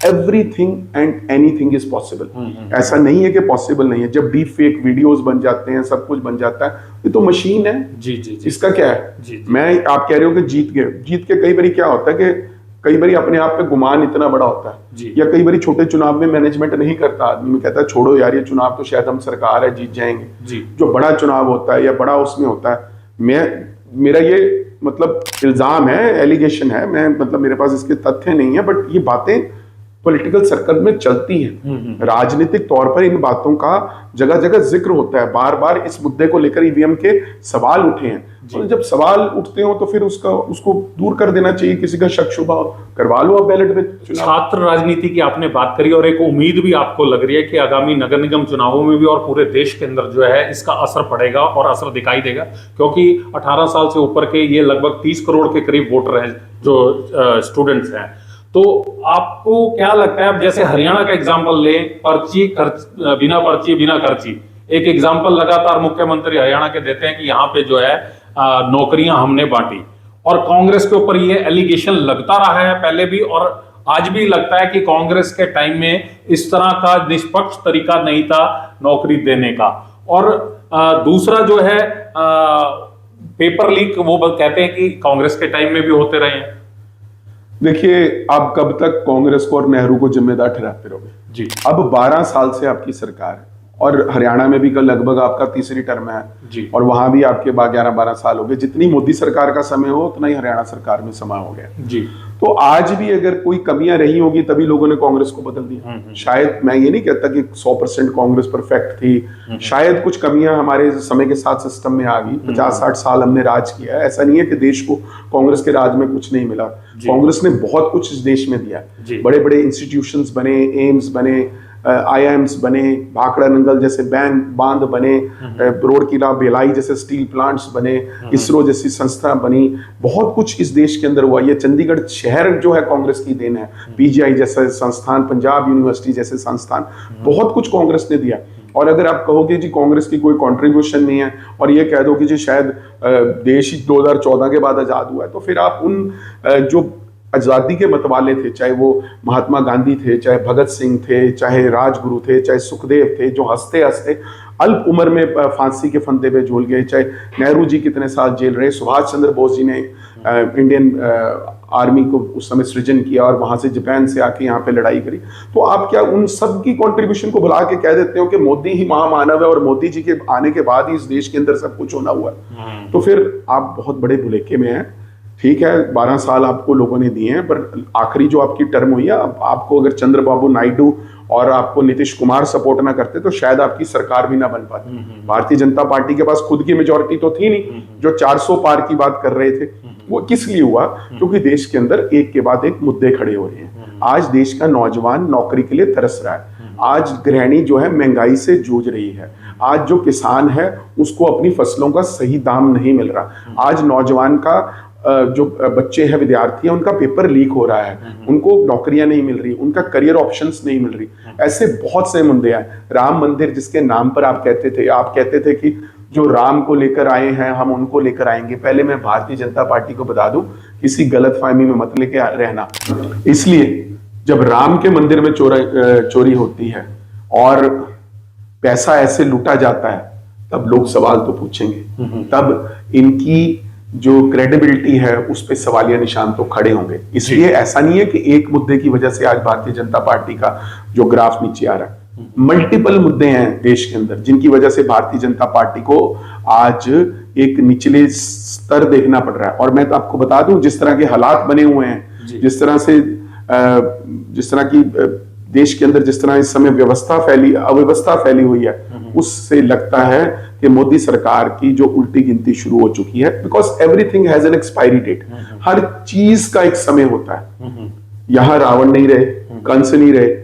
everything and anything is possible. ऐसा नहीं है कि पॉसिबल नहीं है। जब डीप फेक वीडियोस बन जाते हैं, सब कुछ बन जाता है, ये तो मशीन है जी जी जी। इसका क्या है जी। मैं आप कह रहे हो कि जीत के कई बार क्या होता है कि कई बार अपने आप पे गुमान इतना बड़ा होता है, या कई बार छोटे चुनाव में मैनेजमेंट नहीं करता, आदमी में कहता है छोड़ो यार ये चुनाव तो शायद हम सरकार है जीत जाएंगे जी। जो बड़ा चुनाव होता है या बड़ा उसमें होता है, मेरा ये मतलब इल्जाम है, एलिगेशन है, मैं मतलब मेरे पास इसके तथ्य नहीं है, बट ये बातें पॉलिटिकल सर्कल में चलती हैं। राजनीतिक तौर पर इन बातों का जगह जगह जिक्र होता है, बार बार इस मुद्दे को लेकर ईवीएम के सवाल उठे हैं। तो जब सवाल उठते हो तो फिर उसको दूर कर देना चाहिए, किसी का शक शुबा करवा लो आप बैलेट में चुनाव। छात्र राजनीति की आपने बात करी और एक उम्मीद भी आपको लग रही है कि आगामी नगर निगम चुनावों में भी और पूरे देश के अंदर जो है इसका असर पड़ेगा और असर दिखाई देगा, क्योंकि 18 साल से ऊपर के ये लगभग 30 करोड़ के करीब वोटर हैं जो स्टूडेंट्स हैं। तो आपको क्या लगता है, अब जैसे हरियाणा का एग्जाम्पल लें, बिना पर्ची बिना खर्ची, एक एग्जाम्पल लगातार मुख्यमंत्री हरियाणा के देते हैं कि यहाँ पे जो है नौकरियां हमने बांटी, और कांग्रेस के ऊपर ये एलिगेशन लगता रहा है पहले भी और आज भी लगता है कि कांग्रेस के टाइम में इस तरह का निष्पक्ष तरीका नहीं था नौकरी देने का। और दूसरा जो है पेपर लीक, वो कहते हैं कि कांग्रेस के टाइम में भी होते रहे हैं। देखिए, आप कब तक कांग्रेस को और नेहरू को जिम्मेदार ठहराते रहोगे जी। अब 12 साल से आपकी सरकार है और हरियाणा में भी कल लगभग आपका तीसरी टर्म है जी। और वहां भी आपके 11-12 साल हो गए। जितनी मोदी सरकार का समय हो उतना ही हरियाणा सरकार में समय हो गया जी। तो आज भी अगर कोई कमियां रही होगी तभी लोगों ने कांग्रेस को बदल दिया। शायद मैं ये नहीं कहता कि 100% कांग्रेस परफेक्ट थी, शायद कुछ कमियां हमारे समय के साथ सिस्टम में आ गई। 50-60 साल हमने राज किया, ऐसा नहीं है कि देश को कांग्रेस के राज में कुछ नहीं मिला। कांग्रेस ने बहुत कुछ इस देश में दिया, बड़े बड़े इंस्टीट्यूशंस बने, एम्स बने, IIMs बने, भाखड़ा नंगल जैसे बांध बने, रोड किला बेलाई जैसे स्टील प्लांट्स बने, इसरो जैसी संस्था बनी, बहुत कुछ इस देश के अंदर हुआ। ये चंडीगढ़ शहर जो है कांग्रेस की देन है, PGI जैसा संस्थान, पंजाब यूनिवर्सिटी जैसे संस्थान, बहुत कुछ कांग्रेस ने दिया। और अगर आप कहोगे जी कांग्रेस की कोई कंट्रीब्यूशन नहीं है और ये कह दो कि जी शायद देश ही 2014 के बाद आजाद हुआ है, तो फिर आप उन जो आजादी के मतवाले थे, चाहे वो महात्मा गांधी थे, चाहे भगत सिंह थे, चाहे राजगुरु थे, चाहे सुखदेव थे जो हंसते हंसते अल्प उम्र में फांसी के फंदे पे झूल गए, चाहे नेहरू जी कितने साल जेल रहे, सुभाष चंद्र बोस जी ने इंडियन आर्मी को उस समय सृजन किया और वहां से जापान से आके यहाँ पे लड़ाई करी। तो आप क्या उन सब की कंट्रीब्यूशन को बुला के कह देते हो कि मोदी ही महामानव है और मोदी जी के आने के बाद ही इस देश के अंदर सब कुछ होना हुआ? तो फिर आप बहुत बड़े भुलेखे में हैं। ठीक है, 12 साल आपको लोगों ने दिए हैं, पर आखिरी जो आपकी टर्म हुई है, आपको अगर चंद्रबाबू नायडू और आपको नीतीश कुमार सपोर्ट ना करते तो शायद आपकी सरकार भी ना बन पाती। भारतीय जनता पार्टी के पास खुद की मेजोरिटी तो थी नहीं। जो 400 पार की बात कर रहे थे वो किस लिए हुआ? क्योंकि देश के अंदर एक के बाद एक मुद्दे खड़े हो रहे हैं। आज देश का नौजवान नौकरी के लिए तरस रहा है। आज गृहिणी जो है महंगाई से जूझ रही है। आज जो किसान है उसको अपनी फसलों का सही दाम नहीं मिल रहा। आज नौजवान का जो बच्चे हैं, विद्यार्थी हैं, उनका पेपर लीक हो रहा है, उनको नौकरियां नहीं मिल रही, उनका करियर ऑप्शंस नहीं मिल रही। ऐसे बहुत से मुद्दे हैं। राम मंदिर जिसके नाम पर आप कहते थे कि जो राम को लेकर आए हैं हम उनको लेकर आएंगे। पहले मैं भारतीय जनता पार्टी को बता दूं, किसी गलतफहमी में मत लेके रहना। इसलिए जब राम के मंदिर में चोरी होती है और पैसा ऐसे लूटा जाता है तब लोग सवाल तो पूछेंगे, तब इनकी जो क्रेडिबिलिटी है उस पे सवालिया निशान तो खड़े होंगे। इसलिए ऐसा नहीं है कि एक मुद्दे की वजह से आज भारतीय जनता पार्टी का जो ग्राफ नीचे आ रहा है। मल्टीपल मुद्दे हैं देश के अंदर जिनकी वजह से भारतीय जनता पार्टी को आज एक निचले स्तर देखना पड़ रहा है। और मैं तो आपको बता दूं, जिस तरह के हालात बने हुए हैं, जिस तरह से जिस तरह की देश के अंदर जिस तरह इस समय अव्यवस्था फैली हुई है, उससे लगता है कि मोदी सरकार की जो उल्टी गिनती शुरू हो चुकी है। Because everything has an expiry date, हर चीज का एक समय होता है। यहां रावण नहीं रहे, कंस नहीं रहे,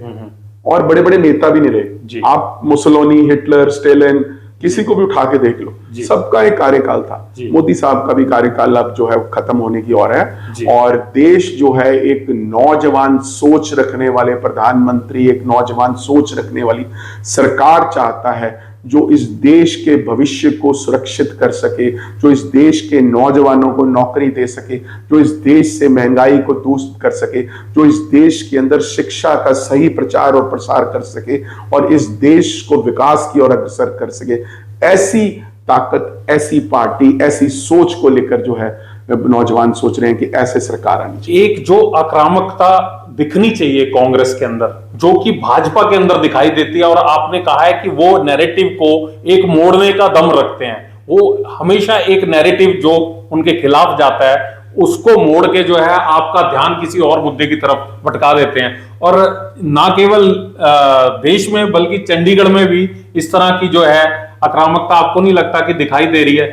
और बड़े बड़े नेता भी नहीं रहे। आप मुसोलिनी, हिटलर, स्टेलिन, किसी को भी उठा के देख लो, सबका एक कार्यकाल था। मोदी साहब का भी कार्यकाल अब जो है खत्म होने की ओर है, और देश जो है एक नौजवान सोच रखने वाले प्रधानमंत्री, एक नौजवान सोच रखने वाली सरकार चाहता है, जो इस देश के भविष्य को सुरक्षित कर सके, जो इस देश के नौजवानों को नौकरी दे सके, जो इस देश से महंगाई को दूर कर सके, जो इस देश के अंदर शिक्षा का सही प्रचार और प्रसार कर सके, और इस देश को विकास की ओर अग्रसर कर सके। ऐसी ताकत, ऐसी पार्टी, ऐसी सोच को लेकर जो है नौजवान सोच रहे हैं कि ऐसे सरकार आनी चाहिए। एक जो आक्रामकता दिखनी चाहिए कांग्रेस के अंदर, जो कि भाजपा के अंदर दिखाई देती है, और आपने कहा है कि वो नैरेटिव को एक मोड़ने का दम रखते हैं। वो हमेशा एक नैरेटिव जो उनके खिलाफ जाता है उसको मोड़ के जो है आपका ध्यान किसी और मुद्दे की तरफ भटका देते हैं। और ना केवल देश में बल्कि चंडीगढ़ में भी इस तरह की जो है आक्रामकता आपको नहीं लगता कि दिखाई दे रही है?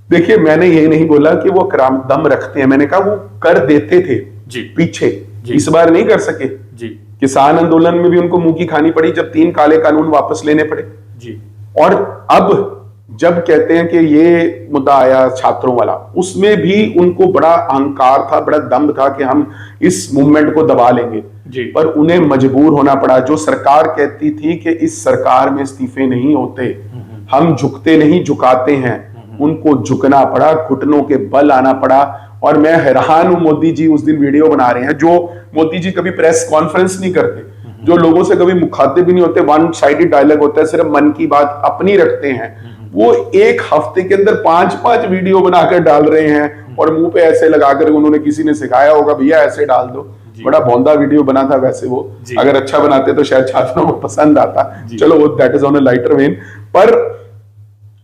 देखिए, मैंने ये नहीं बोला कि वो दम रखते हैं, मैंने कहा वो कर देते थे जी पीछे जी। इस बार नहीं कर सके जी। किसान आंदोलन में भी उनको मुंह की खानी पड़ी जब 3 काले कानून वापस लेने पड़े जी। और अब जब कहते हैं कि ये मुद्दा आया छात्रों वाला, उसमें भी उनको बड़ा अहंकार था, बड़ा दम था कि हम इस मूवमेंट को दबा लेंगे जी। पर उन्हें मजबूर होना पड़ा। जो सरकार कहती थी कि इस सरकार में इस्तीफे नहीं होते, हम झुकते नहीं झुकाते हैं, उनको झुकना पड़ा, घुटनों के बल आना पड़ा। और मैं हैरान हूं, मोदी जी उस दिन वीडियो बना रहे हैं, जो मोदी जी कभी प्रेस कॉन्फ्रेंस नहीं करते, जो लोगों से कभी मुखातिब भी नहीं होते, वन साइडेड डायलॉग होता है, सिर्फ मन की बात अपनी रखते हैं। वो एक हफ्ते के अंदर 5-5 वीडियो बनाकर डाल रहे हैं, और मुंह पे ऐसे लगाकर, उन्होंने किसी ने सिखाया होगा भैया ऐसे डाल दो। बड़ा भौंदा वीडियो बना था वैसे वो, अगर अच्छा बनाते तो शायद छात्रों को पसंद आता। चलो वो that is on a lighter when, पर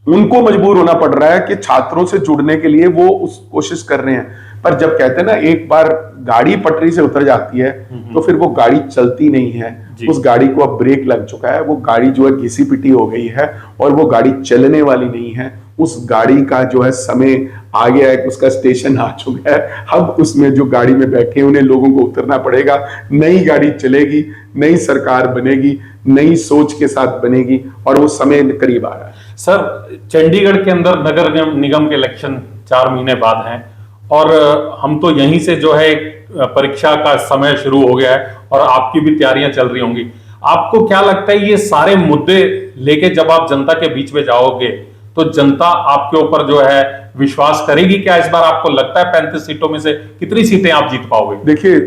उनको मजबूर होना पड़ रहा है कि छात्रों से जुड़ने के लिए वो उस कोशिश कर रहे हैं। पर जब कहते हैं ना, एक बार गाड़ी पटरी से उतर जाती है तो फिर वो गाड़ी चलती नहीं है। उस गाड़ी को अब ब्रेक लग चुका है, वो गाड़ी जो है घिसी पिटी हो गई है और वो गाड़ी चलने वाली नहीं है। उस गाड़ी का जो है समय आ गया है, उसका स्टेशन आ चुका है। अब उसमें जो गाड़ी में बैठे उन्हें लोगों को उतरना पड़ेगा। नई गाड़ी चलेगी, नई सरकार बनेगी, नई सोच के साथ बनेगी, और वो समय करीब आ रहा है। सर, चंडीगढ़ के अंदर नगर निगम के इलेक्शन 4 महीने बाद हैं, और हम तो यहीं से जो है परीक्षा का समय शुरू हो गया है और आपकी भी तैयारियां चल रही होंगी। आपको क्या लगता है, ये सारे मुद्दे लेके जब आप जनता के बीच में जाओगे तो जनता आपके ऊपर जो है विश्वास करेगी क्या? इस बार आपको लगता है 35 सीटों में से कितनी सीटें आप जीत पाओगे? देखिए,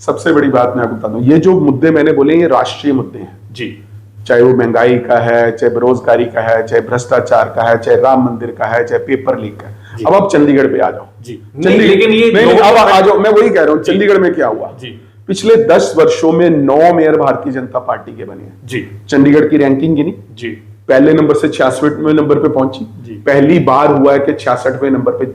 सबसे बड़ी बात मैं आपको बता दूं, ये जो मुद्दे मैंने बोले ये राष्ट्रीय मुद्दे हैं जी। चाहे वो महंगाई का है, चाहे बेरोजगारी का है, चाहे भ्रष्टाचार का है, चाहे राम मंदिर का है, चाहे पेपर लीक का है। अब आप चंडीगढ़ पे आ जाओ जी। लेकिन ये अब आ जाओ, मैं वही कह रहा हूँ, चंडीगढ़ में क्या हुआ जी। पिछले 10 वर्षों में 9 मेयर भारतीय जनता पार्टी के बने हैं जी। चंडीगढ़ की रैंकिंग गिनी जी, पहले नंबर से 66वें नंबर पे पहुंची। पहली बार हुआ है कि 66वें नंबर पे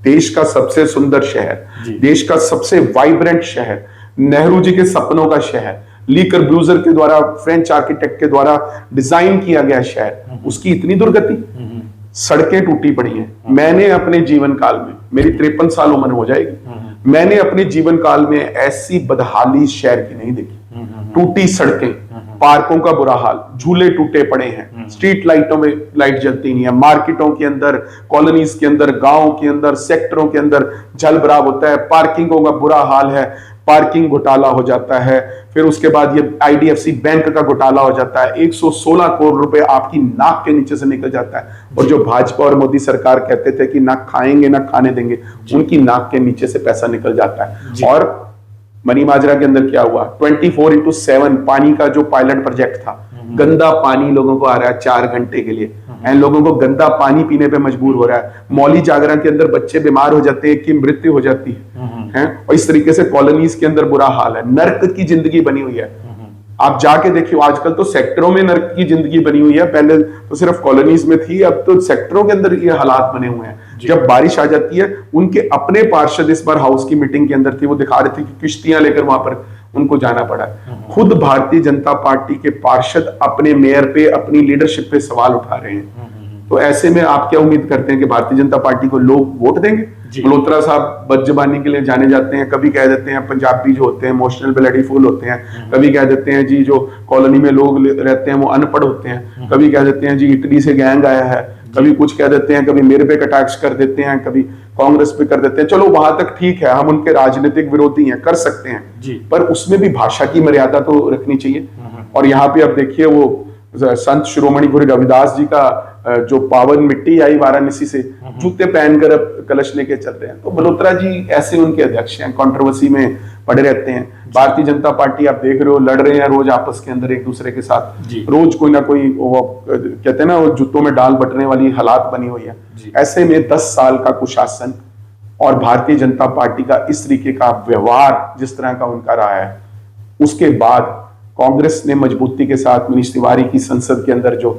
देश का सबसे सुंदर शहर, देश का सबसे वाइब्रेंट शहर, नेहरू जी के सपनों का शहर, ली कर्ब्यूजर के द्वारा, फ्रेंच आर्किटेक्ट के द्वारा डिजाइन किया गया शहर, उसकी इतनी दुर्गति, सड़कें टूटी पड़ी हैं। मैंने अपने जीवन काल में, मेरी 53 साल उम्र हो जाएगी, मैंने अपने जीवन काल में ऐसी बदहाली शहर की नहीं देखी। टूटी सड़कें, पार्कों का बुरा हाल, झूले टूटे पड़े हैं, स्ट्रीट लाइटों में लाइट जलती नहीं है, मार्केटों के अंदर, कॉलोनीज के अंदर, गांव के अंदर, सेक्टरों के अंदर जल भराव होता है, पार्किंगों का बुरा हाल है, पार्किंग घोटाला हो जाता है। फिर उसके बाद ये आईडीएफसी बैंक का घोटाला हो जाता है, 116 करोड़ रुपए आपकी नाक के नीचे से निकल जाता है। और जो भाजपा और मोदी सरकार कहते थे कि ना खाएंगे ना खाने देंगे, उनकी नाक के नीचे से पैसा निकल जाता है। और मनी माजरा के अंदर क्या हुआ, 24/7 पानी का जो पायलट प्रोजेक्ट था, गंदा पानी लोगों को आ रहा है 4 घंटे के लिए, एंड लोगों को गंदा पानी पीने पे मजबूर हो रहा है। मौली जागरण के अंदर बच्चे बीमार हो जाते हैं, की मृत्यु हो जाती है। और इस तरीके से कॉलोनीज के अंदर बुरा हाल है, नर्क की जिंदगी बनी हुई है। आप जाके देखियो, आजकल तो सेक्टरों में नर्क की जिंदगी बनी हुई है, पहले तो सिर्फ कॉलोनीज में थी, अब तो सेक्टरों के अंदर ये हालात बने हुए हैं। जब बारिश आ जाती है, उनके अपने पार्षद इस बार हाउस की मीटिंग के अंदर थे, वो दिखा रहे थे कि किश्तियां लेकर वहां पर उनको जाना पड़ा है। खुद भारतीय जनता पार्टी के पार्षद अपने मेयर पे, अपनी लीडरशिप पे सवाल उठा रहे हैं। तो ऐसे में आप क्या उम्मीद करते हैं कि भारतीय जनता पार्टी को लोग वोट देंगे? मल्होत्रा साहब बदजबानी के लिए जाने जाते हैं, कभी कह देते हैं पंजाबी जो होते हैं इमोशनल ब्लडी फुल होते हैं, कभी कह देते हैं जी जो कॉलोनी में लोग रहते हैं वो अनपढ़ होते हैं, कभी कह देते हैं जी इटली से गैंग आया है, कभी कुछ कह देते हैं, कभी मेरे पे कटाक्ष कर देते हैं, कभी कांग्रेस पे कर देते हैं। चलो वहां तक ठीक है, हम उनके राजनीतिक विरोधी हैं, कर सकते हैं, पर उसमें भी भाषा की मर्यादा तो रखनी चाहिए। और यहाँ पे अब देखिए वो संत शिरोमणि गुरु रविदास जी का जो पावन मिट्टी आई वाराणसी से, जूते पहनकर अब कलश लेके चल रहे हैं। तो मल्होत्रा जी ऐसे उनके अध्यक्ष हैं, कंट्रोवर्सी में पड़े रहते हैं। भारतीय जनता पार्टी आप देख रहे हो लड़ रहे हैं रोज आपस के अंदर एक दूसरे के साथ, रोज कोई ना कोई वो कहते हैं ना वो जूतों में डाल बटने वाली हालात बनी हुई है। ऐसे में 10 साल का कुशासन और भारतीय जनता पार्टी का इस तरीके का व्यवहार जिस तरह का उनका रहा है, उसके बाद कांग्रेस ने मजबूती के साथ मनीष तिवारी की संसद के अंदर जो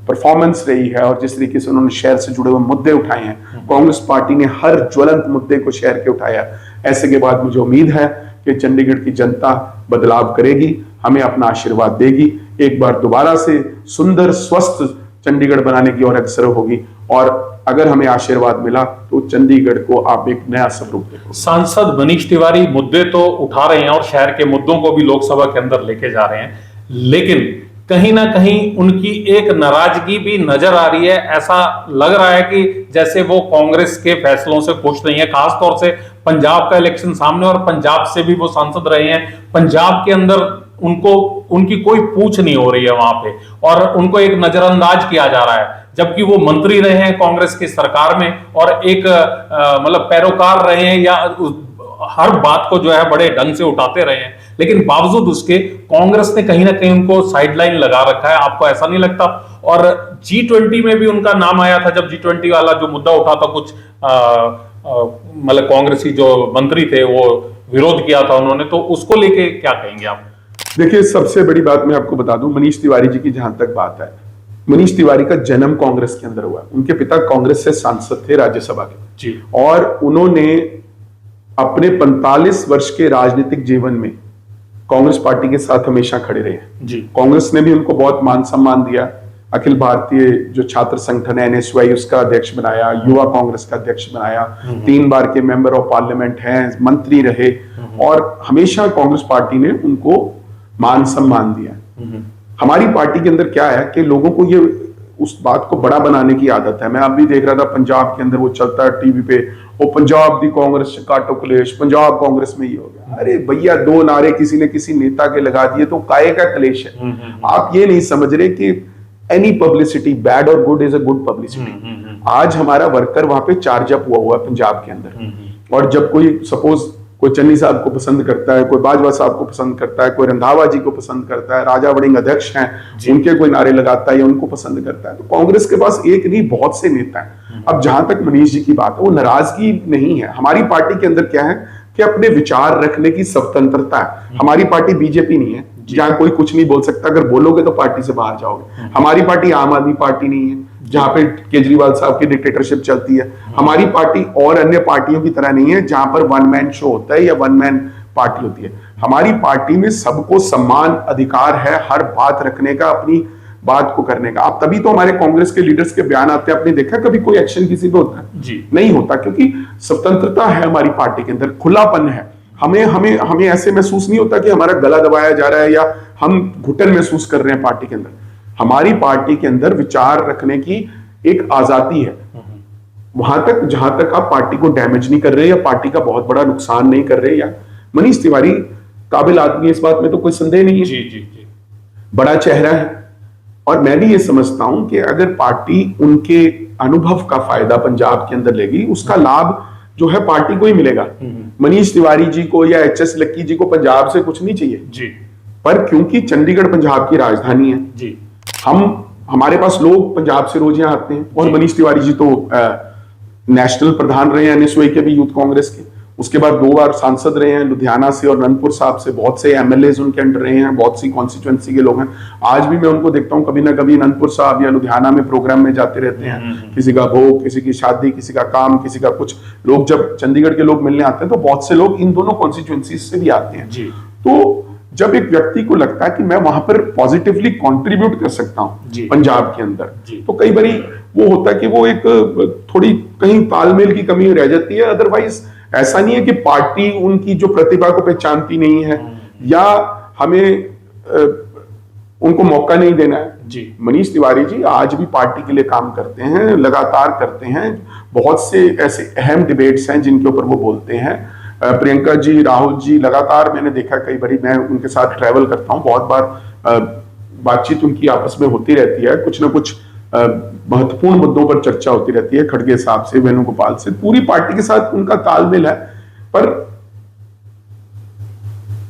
परफॉर्मेंस रही है और जिस तरीके से उन्होंने शहर से जुड़े हुए मुद्दे उठाए हैं, कांग्रेस पार्टी ने हर ज्वलंत मुद्दे को शहर के उठाया। ऐसे के बाद मुझे उम्मीद है कि चंडीगढ़ की जनता बदलाव करेगी, हमें अपना आशीर्वाद देगी, एक बार दोबारा से सुंदर स्वस्थ चंडीगढ़ बनाने की ओर अग्रसर होगी। और अगर हमें आशीर्वाद मिला तो चंडीगढ़ को आप एक नया स्वरूप देखो। सांसद मनीष तिवारी मुद्दे तो उठा रहे हैं और शहर के मुद्दों को भी लोकसभा के अंदर लेके जा रहे हैं, लेकिन कहीं ना कहीं उनकी एक नाराजगी भी नजर आ रही है। ऐसा लग रहा है कि जैसे वो कांग्रेस के फैसलों से खुश नहीं है, खासतौर से पंजाब का इलेक्शन सामने, और पंजाब से भी वो सांसद रहे हैं। पंजाब के अंदर उनकी कोई पूछ नहीं हो रही है वहां पे, और उनको एक नजरअंदाज किया जा रहा है, जबकि वो मंत्री रहे हैं कांग्रेस की सरकार में और एक मतलब पैरोकार रहे हैं, या हर बात को जो है बड़े ढंग से उठाते रहे हैं, लेकिन बावजूद उसके कांग्रेस ने कहीं ना कहीं उनको साइडलाइन लगा रखा है। आपको ऐसा नहीं लगता? और G20 में भी उनका नाम आया था, जब G20 वाला जो मुद्दा उठा था, कुछ मतलब कांग्रेसी जो मंत्री थे वो विरोध किया था उन्होंने, तो उसको लेके क्या कहेंगे आप? देखिए, सबसे बड़ी बात मैं आपको बता दूं, मनीष तिवारी जी की जहां तक बात है, मनीष तिवारी का जन्म कांग्रेस के अंदर हुआ। उनके पिता कांग्रेस से सांसद थे राज्यसभा के जी, और उन्होंने अपने 45 वर्ष के राजनीतिक जीवन में कांग्रेस पार्टी के साथ हमेशा खड़े रहे जी। कांग्रेस ने भी उनको बहुत मान सम्मान दिया। अखिल भारतीय जो छात्र संगठन है NSY, उसका अध्यक्ष बनाया, युवा कांग्रेस का अध्यक्ष बनाया, 3 बार के मेंबर ऑफ पार्लियामेंट हैं, मंत्री रहे, और हमेशा कांग्रेस पार्टी ने उनको मान सम्मान दिया। हमारी पार्टी के अंदर क्या है कि लोगों को ये उस बात को बड़ा बनाने की आदत है। मैं अब भी देख रहा था पंजाब के अंदर वो चलता है टीवी पे, वो पंजाब दी कांग्रेस काटो कलेश, पंजाब कांग्रेस में ये हो गया। अरे भैया, 2 नारे किसी ने किसी नेता के लगा दिए तो काहे का कलेश है? आप ये नहीं समझ रहे कि एनी पब्लिसिटी, बैड और good, is a good publicity. आज हमारा वर्कर वहां पे चार्ज अप हुआ पंजाब के अंदर, और जब कोई सपोज कोई चन्नी साहब को पसंद करता है, कोई बाजवा साहब को पसंद करता है, कोई रंधावा जी को पसंद करता है, राजा वड़िंग अध्यक्ष हैं, उनके कोई नारे लगाता है या उनको पसंद करता है, तो कांग्रेस के पास एक नहीं बहुत से नेता हैं। अब जहां तक मनीष जी की बात है, वो नाराजगी नहीं है। हमारी पार्टी के अंदर क्या है कि अपने विचार रखने की स्वतंत्रता है। हमारी पार्टी बीजेपी नहीं है जहां कोई कुछ नहीं बोल सकता, अगर बोलोगे तो पार्टी से बाहर जाओगे। हमारी पार्टी आम आदमी पार्टी नहीं है जहां पे केजरीवाल साहब की डिक्टेटरशिप चलती है। हमारी पार्टी और अन्य पार्टियों की तरह नहीं है जहां पर 1 मैन शो होता है या 1 मैन पार्टी होती है। हमारी पार्टी में सबको सम्मान अधिकार है हर बात रखने का, अपनी बात को करने का। आप तभी तो हमारे कांग्रेस के लीडर्स के बयान आते हैं, आपने देखा कभी कोई एक्शन किसी पे होता है? जी नहीं होता, क्योंकि स्वतंत्रता है हमारी पार्टी के अंदर, खुलापन है। हमें ऐसे महसूस नहीं होता कि हमारा गला दबाया जा रहा है या हम घुटन महसूस कर रहे हैं पार्टी के अंदर। हमारी पार्टी के अंदर विचार रखने की एक आजादी है, वहां तक जहां तक आप पार्टी को डैमेज नहीं कर रहे या पार्टी का बहुत बड़ा नुकसान नहीं कर रहे। या मनीष तिवारी काबिल आदमी, इस बात में तो कोई संदेह नहीं है। जी जी जी, बड़ा चेहरा है, और मैं भी ये समझता हूं कि अगर पार्टी उनके अनुभव का फायदा पंजाब के अंदर लेगी, उसका लाभ जो है पार्टी को ही मिलेगा। मनीष तिवारी जी को या HS लक्की जी को पंजाब से कुछ नहीं चाहिए जी, पर क्योंकि चंडीगढ़ पंजाब की राजधानी है जी, हमारे पास लोग पंजाब से रोज यहाँ आते हैं। और मनीष तिवारी जी तो नेशनल प्रधान रहे हैं NSY के भी, यूथ कांग्रेस के, उसके बाद 2 बार सांसद रहे हैं लुधियाना से और अनंतपुर साहब से, बहुत से MLAs उनके अंडर रहे हैं, बहुत सी कॉन्स्टिट्यूएंसी के लोग हैं। आज भी मैं उनको देखता हूं कभी ना कभी अनंतपुर साहब या लुधियाना में प्रोग्राम में जाते रहते हैं, किसी का भोग, किसी की शादी, किसी का काम, किसी का कुछ। लोग जब चंडीगढ़ के लोग मिलने आते हैं तो बहुत से लोग इन दोनों कॉन्स्टिट्यूएंसी से भी आते हैं। जी। तो जब एक व्यक्ति को लगता है कि मैं वहां पर पॉजिटिवली कंट्रीब्यूट कर सकता जी। हूं पंजाब के अंदर, जी। तो कई बारी वो होता है कि वो एक थोड़ी कहीं तालमेल की कमी रह जाती है। अदरवाइज ऐसा नहीं है कि पार्टी उनकी जो प्रतिभा को पहचानती नहीं है या हमें उनको मौका नहीं देना है। जी। मनीष तिवारी जी आज भी पार्टी के लिए काम करते हैं, लगातार करते हैं। बहुत से ऐसे अहम डिबेट्स हैं जिनके ऊपर वो बोलते हैं। प्रियंका जी, राहुल जी, लगातार मैंने देखा, कई बारी मैं उनके साथ ट्रैवल करता हूं, बहुत बार बातचीत उनकी आपस में होती रहती है, कुछ ना कुछ महत्वपूर्ण मुद्दों पर चर्चा होती रहती है, खड़गे साहब से, वेणुगोपाल से, पूरी पार्टी के साथ उनका तालमेल है। पर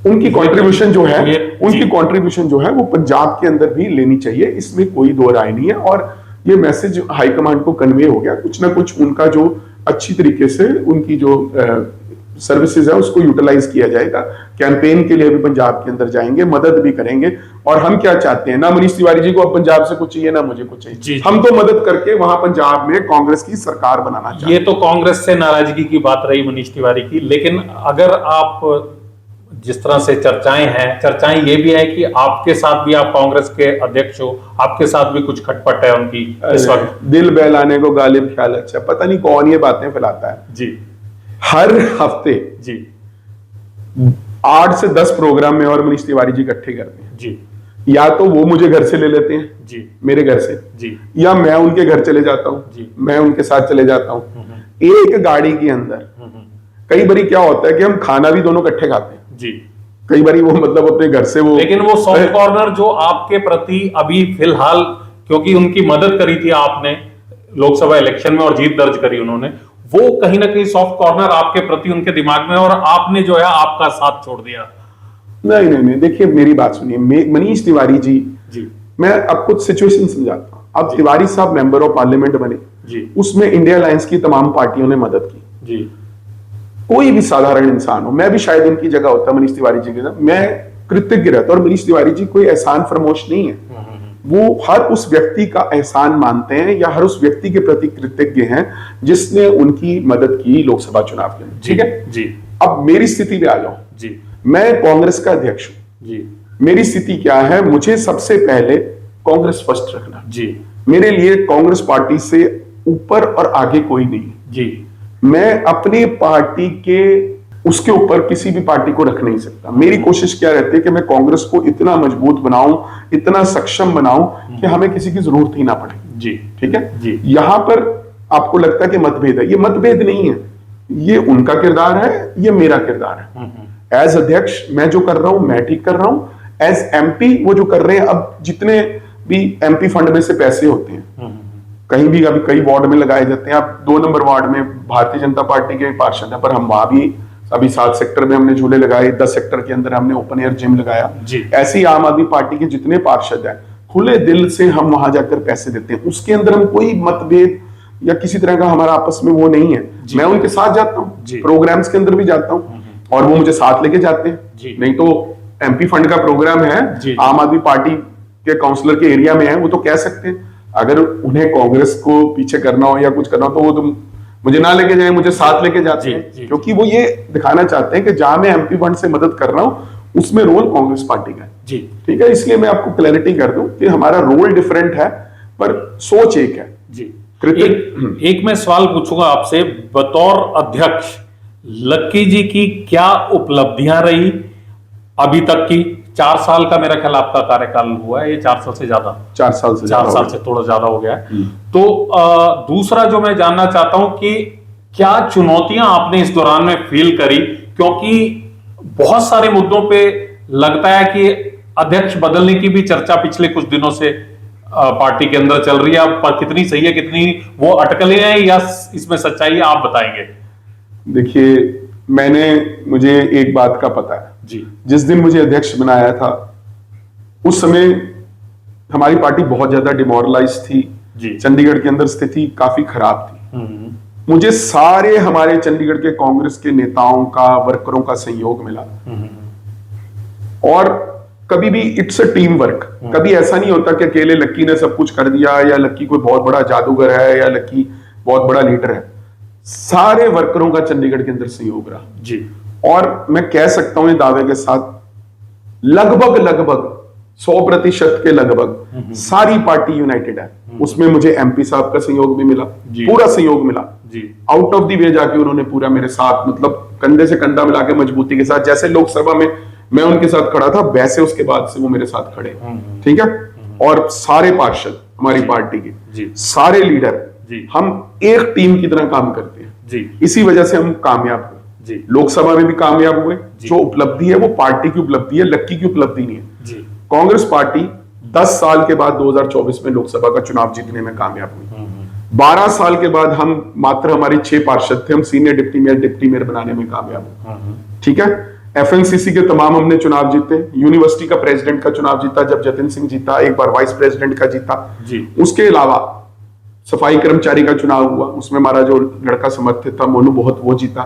उनकी कंट्रीब्यूशन जो है, उनकी कंट्रीब्यूशन जो है वो पंजाब के अंदर भी लेनी चाहिए, इसमें कोई दो राय नहीं है। और ये मैसेज हाईकमांड को कन्वे हो गया, कुछ ना कुछ उनका जो अच्छी तरीके से उनकी जो सर्विसेज है उसको यूटिलाइज किया जाएगा। कैंपेन के लिए भी पंजाब के अंदर जाएंगे, मदद भी करेंगे। और हम क्या चाहते हैं, ना मनीष तिवारी जी को अब पंजाब से कुछ चाहिए, ना मुझे कुछ चाहिए। हम तो मदद करके वहां पंजाब में कांग्रेस की सरकार बनाना चाहते हैं। ये तो कांग्रेस से नाराजगी की बात रही मनीष तिवारी की, लेकिन अगर आप जिस तरह से चर्चाएं ये भी है कि आपके साथ भी, आप कांग्रेस के अध्यक्ष हो, आपके साथ भी कुछ खटपट है उनकी इस वक्त। दिल बहलाने को गालिब ख्याल अच्छा, पता नहीं कौन ये बातें फैलाता है जी। हर हफ्ते जी 8 से 10 प्रोग्राम में और मनीष तिवारी जी इकट्ठे करते हैं जी। या तो वो मुझे घर से ले लेते हैं जी, मेरे घर से जी, या मैं उनके घर चले जाता हूं जी, मैं उनके साथ चले जाता हूं। एक गाड़ी के अंदर कई बारी क्या होता है कि हम खाना भी दोनों इकट्ठे खाते हैं जी। कई बारी वो मतलब अपने घर से वो, लेकिन वो सॉफ्ट कॉर्नर जो आपके प्रति अभी फिलहाल, क्योंकि उनकी मदद करी थी आपने लोकसभा इलेक्शन में और जीत दर्ज करी उन्होंने, वो कहीं ना कहीं सॉफ्ट कॉर्नर आपके प्रति उनके दिमाग में, और आपने जो है आपका साथ छोड़ दिया। नहीं नहीं नहीं, देखिए मेरी बात सुनिए, मनीष तिवारी जी, मैं अब कुछ सिचुएशन समझाता हूं। अब तिवारी साहब मेंबर ऑफ पार्लियामेंट बने जी, उसमें इंडिया अलायंस की तमाम पार्टियों ने मदद की जी। कोई भी साधारण इंसान हो, मैं भी शायद उनकी जगह होता मनीष तिवारी जी के साथ, मैं कृतज्ञ रहता। और मनीष तिवारी जी कोई एहसान फरमोश नहीं है, वो हर उस व्यक्ति का एहसान मानते हैं या हर उस व्यक्ति के प्रति कृतज्ञ हैं जिसने उनकी मदद की लोकसभा चुनाव के लिए। ठीक है जी। अब मेरी स्थिति पे आ जाओ जी। मैं कांग्रेस का अध्यक्ष हूं जी। मेरी स्थिति क्या है, मुझे सबसे पहले कांग्रेस फर्स्ट रखना जी। मेरे लिए कांग्रेस पार्टी से ऊपर और आगे कोई नहीं जी। मैं अपनी पार्टी के उसके ऊपर किसी भी पार्टी को रख नहीं सकता। मेरी कोशिश क्या रहती है कि मैं कांग्रेस को इतना मजबूत बनाऊं, इतना सक्षम बनाऊं कि हमें किसी की जरूरत ही ना पड़े जी। ठीक है जी। यहां पर आपको लगता है कि मतभेद है, ये मतभेद नहीं है, ये उनका किरदार है, ये मेरा किरदार है। एज अध्यक्ष मैं जो कर रहा हूं मैं ठीक कर रहा हूं। एज एमपी वो जो कर रहे हैं, अब जितने भी एमपी फंड में से पैसे होते हैं कहीं भी अभी कई वार्ड में लगाए जाते हैं। अब 2 नंबर वार्ड में भारतीय जनता पार्टी के पार्षद है, पर हम वहां भी अभी 7 सेक्टर में हमने झूले लगाए, 10 सेक्टर के अंदर हमने ओपन एयर जिम लगाया। ऐसी आम आदमी पार्टी के जितने पार्षद हैं, खुले दिल से हम वहां जाकर पैसे देते हैं। उसके अंदर हम कोई मतभेद या किसी तरह का हमारा आपस में वो नहीं है। मैं उनके साथ जाता हूँ, प्रोग्राम्स के अंदर भी जाता हूँ और वो मुझे साथ लेके जाते हैं। नहीं तो एमपी फंड का प्रोग्राम है, आम आदमी पार्टी के काउंसलर के एरिया में है, वो तो कह सकते हैं। अगर उन्हें कांग्रेस को पीछे करना हो या कुछ करना हो तो वो तो मुझे ना लेके जाए, मुझे साथ लेके जाते हैं, क्योंकि वो ये दिखाना चाहते हैं कि जहां मैं एमपी फंड से मदद कर रहा हूं उसमें रोल कांग्रेस पार्टी का है जी। ठीक है, इसलिए मैं आपको क्लैरिटी कर दूं कि हमारा रोल डिफरेंट है पर सोच एक है जी। एक मैं सवाल पूछूंगा आपसे, बतौर अध्यक्ष लक्की जी की क्या उपलब्धियां रही अभी तक की? 4 साल का मेरा ख्याल आपका कार्यकाल हुआ है, ये 4 साल से ज्यादा, 4 साल से थोड़ा ज्यादा हो गया है। तो दूसरा जो मैं जानना चाहता हूं कि क्या चुनौतियां आपने इस दौरान में फील करी, क्योंकि बहुत सारे मुद्दों पे लगता है कि अध्यक्ष बदलने की भी चर्चा पिछले कुछ दिनों से पार्टी के अंदर चल रही है। अब कितनी सही है, कितनी वो अटकलें हैं या इसमें सच्चाई है, आप बताएंगे। देखिए, मुझे एक बात का पता है जी, जिस दिन मुझे अध्यक्ष बनाया था उस समय हमारी पार्टी बहुत ज्यादा डिमोरलाइज थी जी। चंडीगढ़ के अंदर स्थिति काफी खराब थी। मुझे सारे हमारे चंडीगढ़ के कांग्रेस के नेताओं का, वर्करों का सहयोग मिला और कभी भी इट्स अ टीम वर्क। कभी ऐसा नहीं होता कि अकेले लक्की ने सब कुछ कर दिया या लक्की कोई बहुत बड़ा जादूगर है या लक्की बहुत बड़ा लीडर है। सारे वर्करों का चंडीगढ़ के अंदर सहयोग रहा जी। और मैं कह सकता हूं ये दावे के साथ लगभग लगभग 100% के लगभग सारी पार्टी यूनाइटेड है। उसमें मुझे एमपी साहब का सहयोग भी मिला, पूरा सहयोग मिला जी। आउट ऑफ दी वे जाके उन्होंने पूरा मेरे साथ, मतलब कंधे से कंधा मिला के मजबूती के साथ, जैसे लोकसभा में मैं उनके साथ खड़ा था वैसे उसके बाद से वो मेरे साथ खड़े। ठीक है। और सारे पार्षद हमारी पार्टी के, सारे लीडर, हम एक टीम की तरह काम करते हैं जी। इसी वजह से हम कामयाब हुए, लोकसभा में भी कामयाब हुए। जो उपलब्धि है वो पार्टी की उपलब्धि है, लक्की की उपलब्धि नहीं है। कांग्रेस पार्टी 10 साल के बाद 2024 में लोकसभा का चुनाव जीतने में कामयाब हुई। 12 साल के बाद हम मात्र हमारे 6 पार्षद थे, हम सीनियर डिप्टी मेयर बनाने में कामयाब हुए। ठीक है। एफएनसीसी के तमाम हमने चुनाव जीते, यूनिवर्सिटी का प्रेसिडेंट का चुनाव जीता जब जतिन सिंह जीता, एक बार वाइस प्रेसिडेंट का जीता जी। उसके अलावा सफाई कर्मचारी का चुनाव हुआ, उसमें हमारा जो लड़का समर्थित था मोनू बहुत, वो जीता।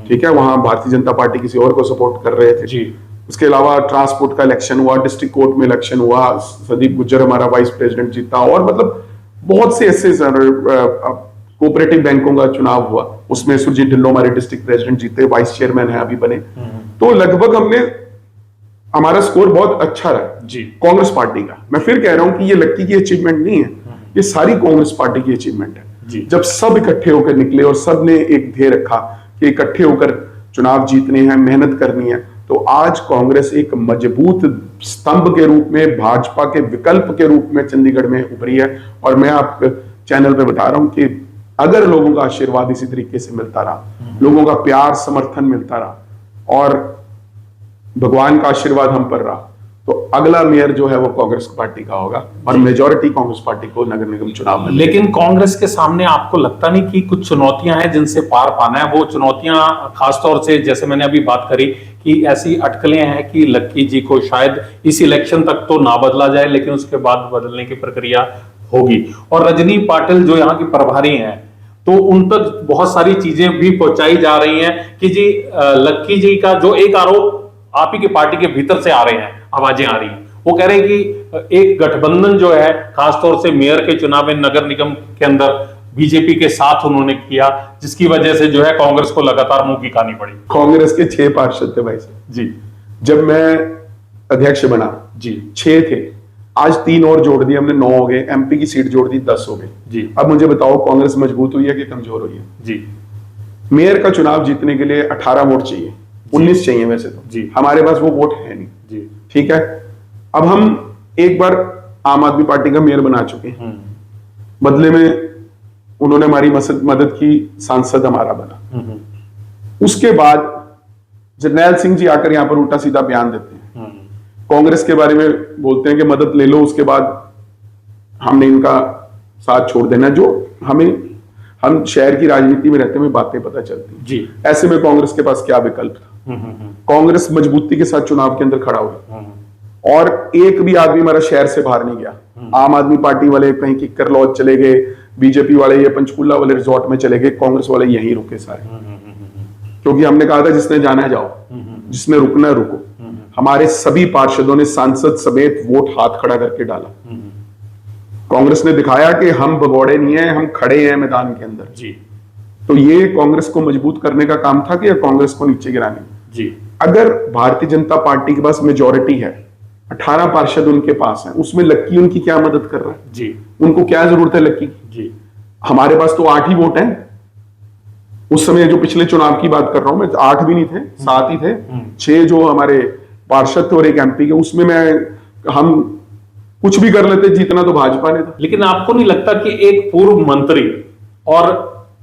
ठीक है। वहां भारतीय जनता पार्टी किसी और को सपोर्ट कर रहे थे जी। उसके अलावा ट्रांसपोर्ट का इलेक्शन हुआ, डिस्ट्रिक्ट कोर्ट में इलेक्शन हुआ, संदीप गुज्जर हमारा वाइस प्रेसिडेंट जीता, और मतलब बहुत से ऐसे कोऑपरेटिव बैंकों का चुनाव हुआ, उसमें सुरजीत ढिल्लो हमारे डिस्ट्रिक्ट प्रेसिडेंट जीते, वाइस चेयरमैन है अभी बने। तो लगभग हमने, हमारा स्कोर बहुत अच्छा रहा जी कांग्रेस पार्टी का। मैं फिर कह रहा हूं कि ये लक्की की अचीवमेंट नहीं है, ये सारी कांग्रेस पार्टी की अचीवमेंट है जी। जब सब इकट्ठे होकर निकले और सब ने एक ध्येय रखा कि इकट्ठे होकर चुनाव जीतने हैं, मेहनत करनी है, तो आज कांग्रेस एक मजबूत स्तंभ के रूप में, भाजपा के विकल्प के रूप में चंडीगढ़ में उभरी है। और मैं आप चैनल पे बता रहा हूं कि अगर लोगों का आशीर्वाद इसी तरीके से मिलता रहा, लोगों का प्यार समर्थन मिलता रहा और भगवान का आशीर्वाद हम पर रहा, तो अगला मेयर जो है वो कांग्रेस पार्टी का होगा और मेजॉरिटी कांग्रेस पार्टी को नगर निगम चुनाव में। लेकिन कांग्रेस के सामने आपको लगता नहीं कि कुछ चुनौतियां हैं जिनसे पार पाना है? वो चुनौतियां खासतौर से, जैसे मैंने अभी बात करी कि ऐसी अटकलें हैं कि लक्की जी को शायद इस इलेक्शन तक तो ना बदला जाए, लेकिन उसके बाद बदलने की प्रक्रिया होगी। और रजनी पाटिल जो यहाँ की प्रभारी हैं, तो उन तक बहुत सारी चीजें भी पहुंचाई जा रही हैं कि जी लक्की जी का जो एक आरोप आप ही की पार्टी के भीतर से आ रहे हैं, आवाजें आ रही हैं, वो कह रहे हैं कि एक गठबंधन जो है खासतौर से मेयर के चुनाव में नगर निगम के अंदर बीजेपी के साथ उन्होंने किया, जिसकी वजह से जो है कांग्रेस को लगातार मुंह की खानी पड़ी। कांग्रेस के 6 पार्षद थे भाई साहब जी, जब मैं अध्यक्ष बना जी 6 थे, आज 3 और जोड़ दिए हमने, 9 हो गए, एमपी की सीट जोड़ दी 10 हो गए जी। अब मुझे बताओ कांग्रेस मजबूत हुई है कि कमजोर हुई है जी? मेयर का चुनाव जीतने के लिए 18 वोट चाहिए, 19 चाहिए वैसे तो जी, हमारे पास वो वोट है नहीं जी। ठीक है। अब हम एक बार आम आदमी पार्टी का मेयर बना चुके हैं, बदले में उन्होंने हमारी मदद की, सांसद हमारा बना। उसके बाद जरनैल सिंह जी आकर यहां पर उल्टा सीधा बयान देते हैं, कांग्रेस के बारे में बोलते हैं कि मदद ले लो, उसके बाद हमने इनका साथ छोड़ देना। जो हम शहर की राजनीति में रहते हुए बातें पता चलती हैं जी। ऐसे में कांग्रेस के पास क्या विकल्प था? कांग्रेस मजबूती के साथ चुनाव के अंदर खड़ा हुआ और एक भी आदमी हमारा शहर से बाहर नहीं गया। आम आदमी पार्टी वाले कहीं किक्कर लॉज चले गए, बीजेपी वाले ये पंचकूला वाले रिजॉर्ट में चले गए, कांग्रेस वाले यहीं रुके सारे, क्योंकि हमने कहा था जिसने जाना है जाओ, जिसने रुकना है रुको। हमारे सभी पार्षदों ने सांसद समेत वोट हाथ खड़ा करके डाला। कांग्रेस ने दिखाया कि हम भगौड़े नहीं है, हम खड़े हैं मैदान के अंदर जी। तो ये कांग्रेस को मजबूत करने का काम था कि कांग्रेस को नीचे गिराने जी। अगर भारतीय जनता पार्टी के पास मेजॉरिटी है, 18 पार्षद उनके पास है, उसमें लक्की उनकी क्या मदद कर रहा है जी? उनको क्या जरूरत है लक्की जी? हमारे पास तो 8 ही वोट हैं। उस समय जो पिछले चुनाव की बात कर रहा हूं मैं, 8 भी नहीं थे, 7 ही थे। 6 जो हमारे पार्षद थे और एक एमपी के, उसमें हम कुछ भी कर लेते, जीतना तो भाजपा ने था। लेकिन आपको नहीं लगता कि एक पूर्व मंत्री और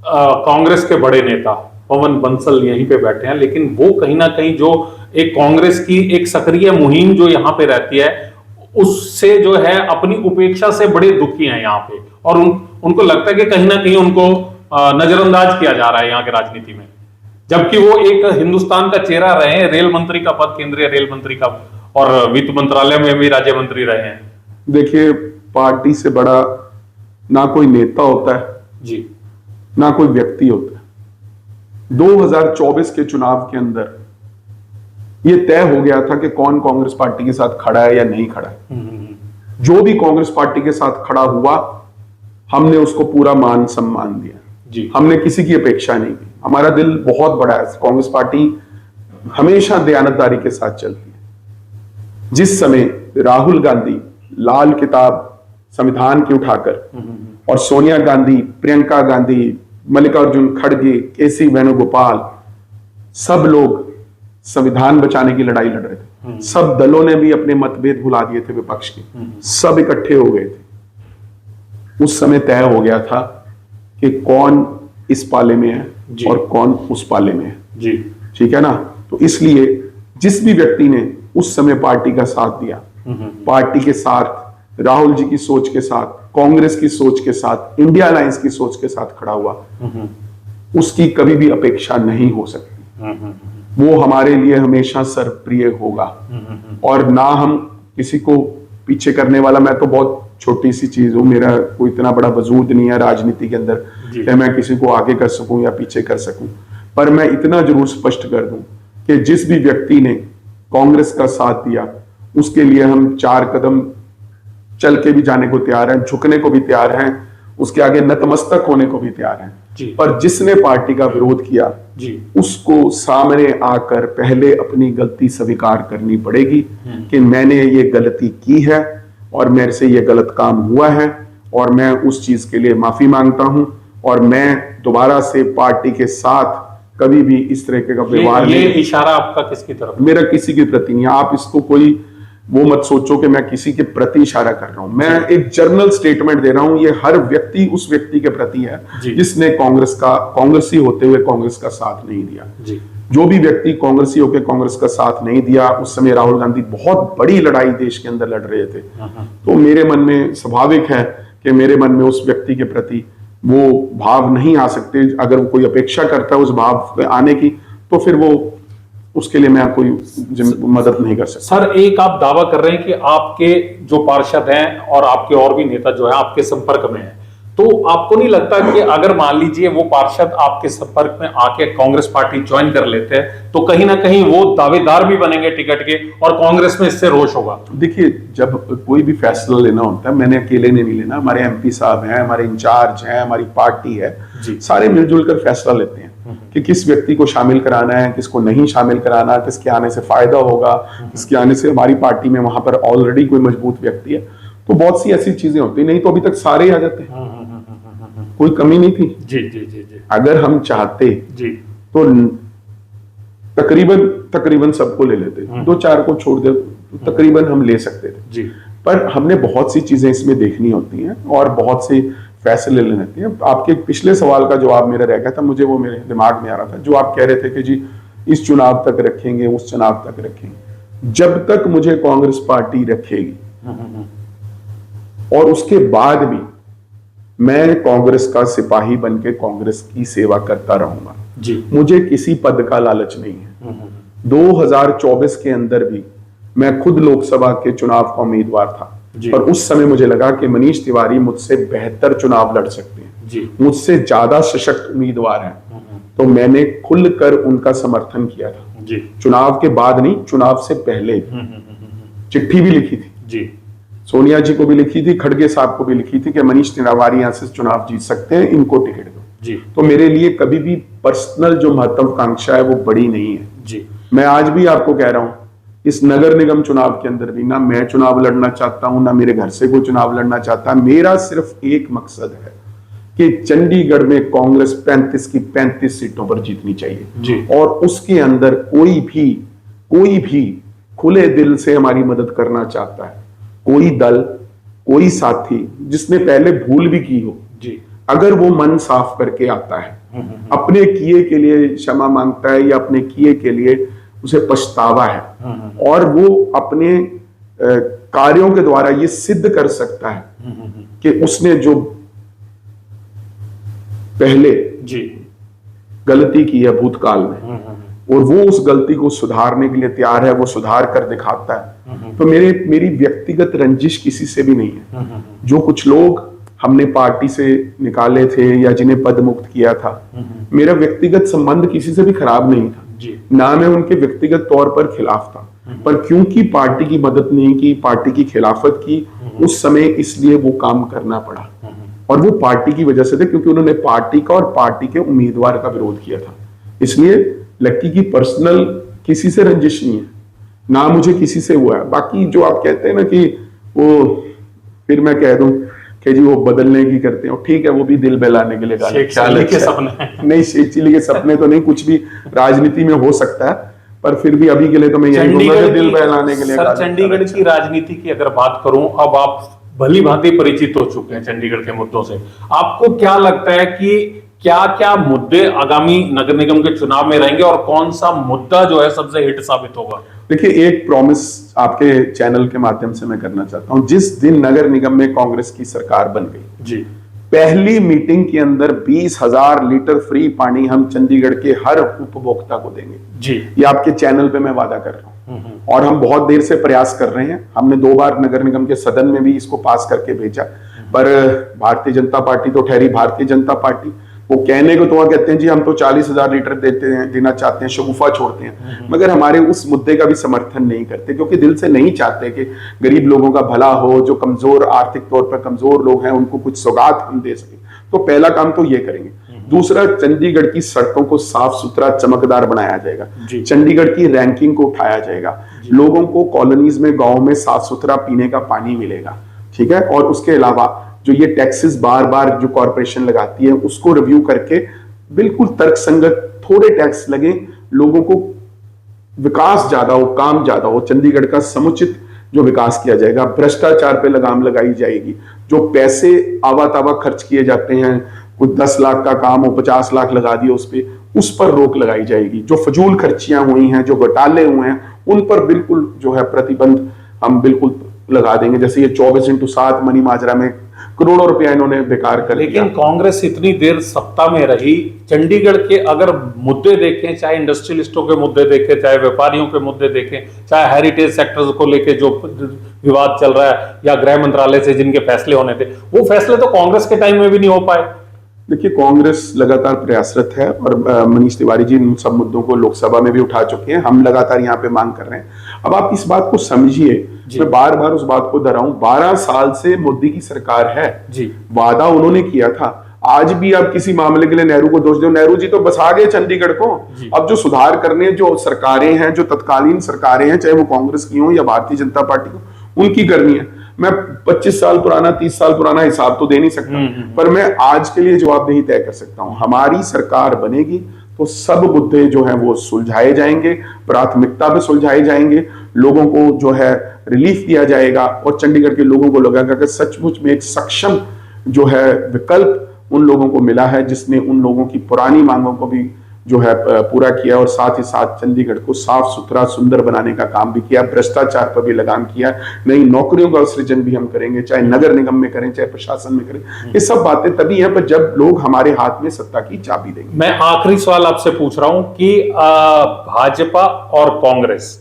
कांग्रेस के बड़े नेता पवन बंसल यहीं पे बैठे हैं, लेकिन वो कहीं ना कहीं जो एक कांग्रेस की एक सक्रिय मुहिम जो यहाँ पे रहती है, उससे जो है अपनी उपेक्षा से बड़े दुखी हैं यहाँ पे, और उनको लगता है कि कहीं ना कहीं उनको नजरअंदाज किया जा रहा है यहाँ की राजनीति में, जबकि वो एक हिंदुस्तान का चेहरा रहे हैं, रेल मंत्री का पद, केंद्रीय रेल मंत्री का, और वित्त मंत्रालय में भी राज्य मंत्री रहे हैं। देखिए, पार्टी से बड़ा ना कोई नेता होता है जी, ना कोई व्यक्ति होता है। 2024 के चुनाव के अंदर यह तय हो गया था कि कौन कांग्रेस पार्टी के साथ खड़ा है या नहीं खड़ा है। जो भी कांग्रेस पार्टी के साथ खड़ा हुआ, हमने उसको पूरा मान सम्मान दिया जी। हमने किसी की अपेक्षा नहीं की। हमारा दिल बहुत बड़ा है, कांग्रेस पार्टी हमेशा दयानतदारी के साथ चलती है। जिस समय राहुल गांधी लाल किताब संविधान की उठाकर और सोनिया गांधी, प्रियंका गांधी, मल्लिकार्जुन खड़गे, केसी वेणुगोपाल, सब लोग संविधान बचाने की लड़ाई लड़ रहे थे। सब दलों ने भी अपने मतभेद भुला दिए थे विपक्ष के, सब इकट्ठे हो गए थे। उस समय तय हो गया था कि कौन इस पाले में है और कौन उस पाले में है जी, ठीक है ना। तो इसलिए जिस भी व्यक्ति ने उस समय पार्टी का साथ दिया, पार्टी के साथ, राहुल जी की सोच के साथ, कांग्रेस की सोच के साथ, इंडिया अलायंस की सोच के साथ खड़ा हुआ, उसकी कभी भी अपेक्षा नहीं हो सकती। वो हमारे लिए हमेशा सर्वप्रिय होगा। और ना हम किसी को पीछे करने वाला, मैं तो बहुत छोटी सी चीज हूं, मेरा कोई इतना बड़ा वजूद नहीं है राजनीति के अंदर कि मैं किसी को आगे कर सकूं या पीछे कर सकूं। पर मैं इतना जरूर स्पष्ट कर दूं कि जिस भी व्यक्ति ने कांग्रेस का साथ दिया, उसके लिए हम 4 कदम चल के भी जाने को तैयार हैं, झुकने को भी तैयार हैं, उसके आगे नतमस्तक होने को भी तैयार हैं। पर जिसने पार्टी का विरोध किया उसको सामने आकर पहले अपनी गलती स्वीकार करनी पड़ेगी कि मैंने ये गलती की है और मेरे से ये गलत काम हुआ है और मैं उस चीज के लिए माफी मांगता हूं और मैं दोबारा से पार्टी के साथ कभी भी इस तरह का व्यवहार ये इशारा आपका किसकी तरफ? मेरा किसी की प्रति नहीं। आप इसको कोई वो मत सोचो कि मैं किसी के प्रति इशारा कर रहा हूं, मैं एक जर्नल स्टेटमेंट दे रहा हूं। ये हर व्यक्ति उस व्यक्ति के प्रति है जिसने कांग्रेसी होते हुए कांग्रेस का साथ नहीं दिया। जो भी व्यक्ति कांग्रेसी होकर कांग्रेस का साथ नहीं दिया, उस समय राहुल गांधी बहुत बड़ी लड़ाई देश के अंदर लड़ रहे थे, तो मेरे मन में स्वाभाविक है कि मेरे मन में उस व्यक्ति के प्रति वो भाव नहीं आ सकते। अगर वो कोई अपेक्षा करता है उस भाव आने की, तो फिर वो उसके लिए मैं कोई मदद नहीं कर सकता। सर, एक आप दावा कर रहे हैं कि आपके जो पार्षद हैं और आपके और भी नेता जो है आपके संपर्क में है, तो आपको नहीं लगता कि अगर मान लीजिए वो पार्षद आपके संपर्क में आके कांग्रेस पार्टी ज्वाइन कर लेते हैं तो कहीं ना कहीं वो दावेदार भी बनेंगे टिकट के और कांग्रेस में इससे रोष होगा? देखिए, जब कोई भी फैसला लेना होता है, मैंने अकेले ने नहीं लेना, हमारे एमपी साहब हैं, हमारे इंचार्ज हैं, हमारी पार्टी है, सारे मिलजुल कर फैसला लेते हैं कि किस व्यक्ति को शामिल कराना है, किसको नहीं शामिल कराना, किसके आने से फायदा होगा, किसके आने से हमारी पार्टी में वहां पर ऑलरेडी कोई मजबूत व्यक्ति है। तो बहुत सी ऐसी चीजें होती, नहीं तो अभी तक सारे ही आ जाते हैं, कोई कमी नहीं थी। जी। अगर हम चाहते तो तकरीबन सबको ले लेते, 2-4 को छोड़ दे तो तकरीबन हम ले सकते थे। पर हमने बहुत सी चीजें इसमें देखनी होती हैं और बहुत से फैसले लेने होते हैं। आपके पिछले सवाल का जवाब मेरा रह गया था, मुझे वो मेरे दिमाग में आ रहा था, जो आप कह रहे थे कि जी इस चुनाव तक रखेंगे, उस चुनाव तक रखेंगे। जब तक मुझे कांग्रेस पार्टी रखेगी और उसके बाद भी मैं कांग्रेस का सिपाही बनके कांग्रेस की सेवा करता रहूंगा। मुझे किसी पद का लालच नहीं है। 2024 के अंदर भी मैं खुद लोकसभा के चुनाव का उम्मीदवार था, पर उस समय मुझे लगा कि मनीष तिवारी मुझसे बेहतर चुनाव लड़ सकते हैं, मुझसे ज्यादा सशक्त उम्मीदवार हैं, तो मैंने खुलकर उनका समर्थन किया था। चुनाव के बाद नहीं, चुनाव से पहले चिट्ठी भी लिखी थी, सोनिया जी को भी लिखी थी, खड़गे साहब को भी लिखी थी कि मनीष तिवारी यहां से चुनाव जीत सकते हैं, इनको टिकट दो। तो मेरे लिए कभी भी पर्सनल जो महत्वाकांक्षा है वो बड़ी नहीं है। मैं आज भी आपको कह रहा हूं, इस नगर निगम चुनाव के अंदर भी ना मैं चुनाव लड़ना चाहता हूं, ना मेरे घर से कोई चुनाव लड़ना चाहता है। मेरा सिर्फ एक मकसद है कि चंडीगढ़ में कांग्रेस 35 की 35 सीटों पर जीतनी चाहिए और उसके अंदर कोई भी खुले दिल से हमारी मदद करना चाहता है, कोई दल, कोई साथी जिसने पहले भूल भी की हो, अगर वो मन साफ करके आता है, अपने किए के लिए क्षमा मांगता है या अपने किए के लिए उसे पछतावा है और वो अपने कार्यों के द्वारा ये सिद्ध कर सकता है कि उसने जो पहले गलती की है भूतकाल में और वो उस गलती को सुधारने के लिए तैयार है, वो सुधार कर दिखाता है। तो मेरी व्यक्तिगत रंजिश किसी से भी नहीं है। जो कुछ लोग हमने पार्टी से निकाले थे या जिन्हें पद मुक्त किया था, मेरा व्यक्तिगत संबंध किसी से भी खराब नहीं था, ना मैं उनके व्यक्तिगत तौर पर खिलाफ था, पर क्योंकि पार्टी की मदद नहीं की, पार्टी की खिलाफत की उस समय, इसलिए वो काम करना पड़ा। और वो पार्टी की वजह से थे, क्योंकि उन्होंने पार्टी का और पार्टी के उम्मीदवार का विरोध किया था। इसलिए लक्की की पर्सनल किसी से रंजिश नहीं है, ना मुझे किसी से हुआ है। बाकी जो आप कहते हैं ना कि वो, फिर मैं कह दूं कि जी वो बदलने की करते हैं, ठीक है, वो भी दिल बहलाने के लिए शेख चिल्ली के सपने नहीं, शेख चिल्ली के सपने तो नहीं, कुछ भी राजनीति में हो सकता है, पर फिर भी अभी के लिए तो मैं यही बोलूंगा कि दिल बहलाने के लिए। सर, चंडीगढ़ की राजनीति की अगर बात करूं, अब आप भली भांति परिचित हो चुके हैं चंडीगढ़ के मुद्दों से, आपको क्या लगता है कि क्या क्या मुद्दे आगामी नगर निगम के चुनाव में रहेंगे और कौन सा मुद्दा जो है सबसे हिट साबित होगा? देखिए, एक प्रॉमिस आपके चैनल के माध्यम से मैं करना चाहता हूं। जिस दिन नगर निगम में कांग्रेस की सरकार बन गई जी, पहली मीटिंग के अंदर 20,000 लीटर फ्री पानी हम चंडीगढ़ के हर उपभोक्ता को देंगे जी। ये आपके चैनल पे मैं वादा कर रहा हूं, और हम बहुत देर से प्रयास कर रहे हैं। हमने 2 बार नगर निगम के सदन में भी इसको पास करके भेजा, पर भारतीय जनता पार्टी तो ठहरी भारतीय जनता पार्टी। वो कहने को तो वह कहते हैं जी हम तो 40,000 लीटर देना चाहते हैं, शगुफा छोड़ते हैं, मगर हमारे उस मुद्दे का भी समर्थन नहीं करते, क्योंकि दिल से नहीं चाहते कि गरीब लोगों का भला हो, जो कमजोर, आर्थिक तौर पर कमजोर लोग हैं, उनको कुछ सौगात हम दे सके। तो पहला काम तो ये करेंगे। दूसरा, चंडीगढ़ की सड़कों को साफ सुथरा चमकदार बनाया जाएगा, चंडीगढ़ की रैंकिंग को उठाया जाएगा, लोगों को कॉलोनीज में, गांव में साफ सुथरा पीने का पानी मिलेगा, ठीक है। और उसके अलावा जो ये टैक्सेस बार बार जो कॉर्पोरेशन लगाती है, उसको रिव्यू करके बिल्कुल तर्कसंगत थोड़े टैक्स लगे, लोगों को विकास ज्यादा हो, काम ज्यादा हो, चंडीगढ़ का समुचित जो विकास किया जाएगा। भ्रष्टाचार पे लगाम लगाई जाएगी, जो पैसे आवा तावा खर्च किए जाते हैं, कुछ 10 लाख का काम हो 50 लाख लगा दिया उस पर रोक लगाई जाएगी। जो फजूल खर्चियां हुई हैं, जो घोटाले हुए हैं, उन पर बिल्कुल जो है प्रतिबंध हम बिल्कुल लगा देंगे। जैसे ये 24/7 मनी माजरा में करोड़ों रुपया इन्होंने बेकार कर दिया। लेकिन कांग्रेस इतनी देर सत्ता में रही, चंडीगढ़ के अगर मुद्दे देखें, चाहे इंडस्ट्रियलिस्टों के मुद्दे देखें, चाहे व्यापारियों के मुद्दे देखें, चाहे हेरिटेज सेक्टर्स को लेके जो विवाद चल रहा है, या गृह मंत्रालय से जिनके फैसले होने थे, वो फैसले तो कांग्रेस के टाइम में भी नहीं हो पाए। देखिए, कांग्रेस लगातार प्रयासरत है, और मनीष तिवारी जी इन सब मुद्दों को लोकसभा में भी उठा चुके हैं। हम लगातार यहाँ पे मांग कर रहे हैं। अब आप इस बात को समझिए, मैं बार बार उस बात को दोहराऊं, 12 साल से मोदी की सरकार है जी, वादा उन्होंने किया था। आज भी आप किसी मामले के लिए नेहरू को दोष दो, नेहरू जी तो बसा गए चंडीगढ़ को। अब जो सुधार करने जो सरकारें हैं, जो तत्कालीन सरकारें हैं, चाहे वो कांग्रेस की हो या भारतीय जनता पार्टी को, उनकी करनी है। मैं 25 साल पुराना, 30 साल पुराना हिसाब तो दे नहीं सकता, पर मैं आज के लिए जवाबदेही तय कर सकता हूं। हमारी सरकार बनेगी तो सब मुद्दे जो हैं वो सुलझाए जाएंगे, प्राथमिकता पे सुलझाए जाएंगे, लोगों को जो है रिलीफ दिया जाएगा, और चंडीगढ़ के लोगों को लगेगा कि सचमुच में एक सक्षम जो है विकल्प उन लोगों को मिला है, जिसने उन लोगों की पुरानी मांगों को भी जो है पूरा किया, और साथ ही साथ चंडीगढ़ को साफ सुथरा सुंदर बनाने का काम भी किया, भ्रष्टाचार पर भी लगाम किया, नई नौकरियों का सृजन भी हम करेंगे, चाहे नगर निगम में करें, चाहे प्रशासन में करें। ये सब बातें तभी हैं पर जब लोग हमारे हाथ में सत्ता की चाबी देंगे। मैं आखिरी सवाल आपसे पूछ रहा हूं कि भाजपा और कांग्रेस,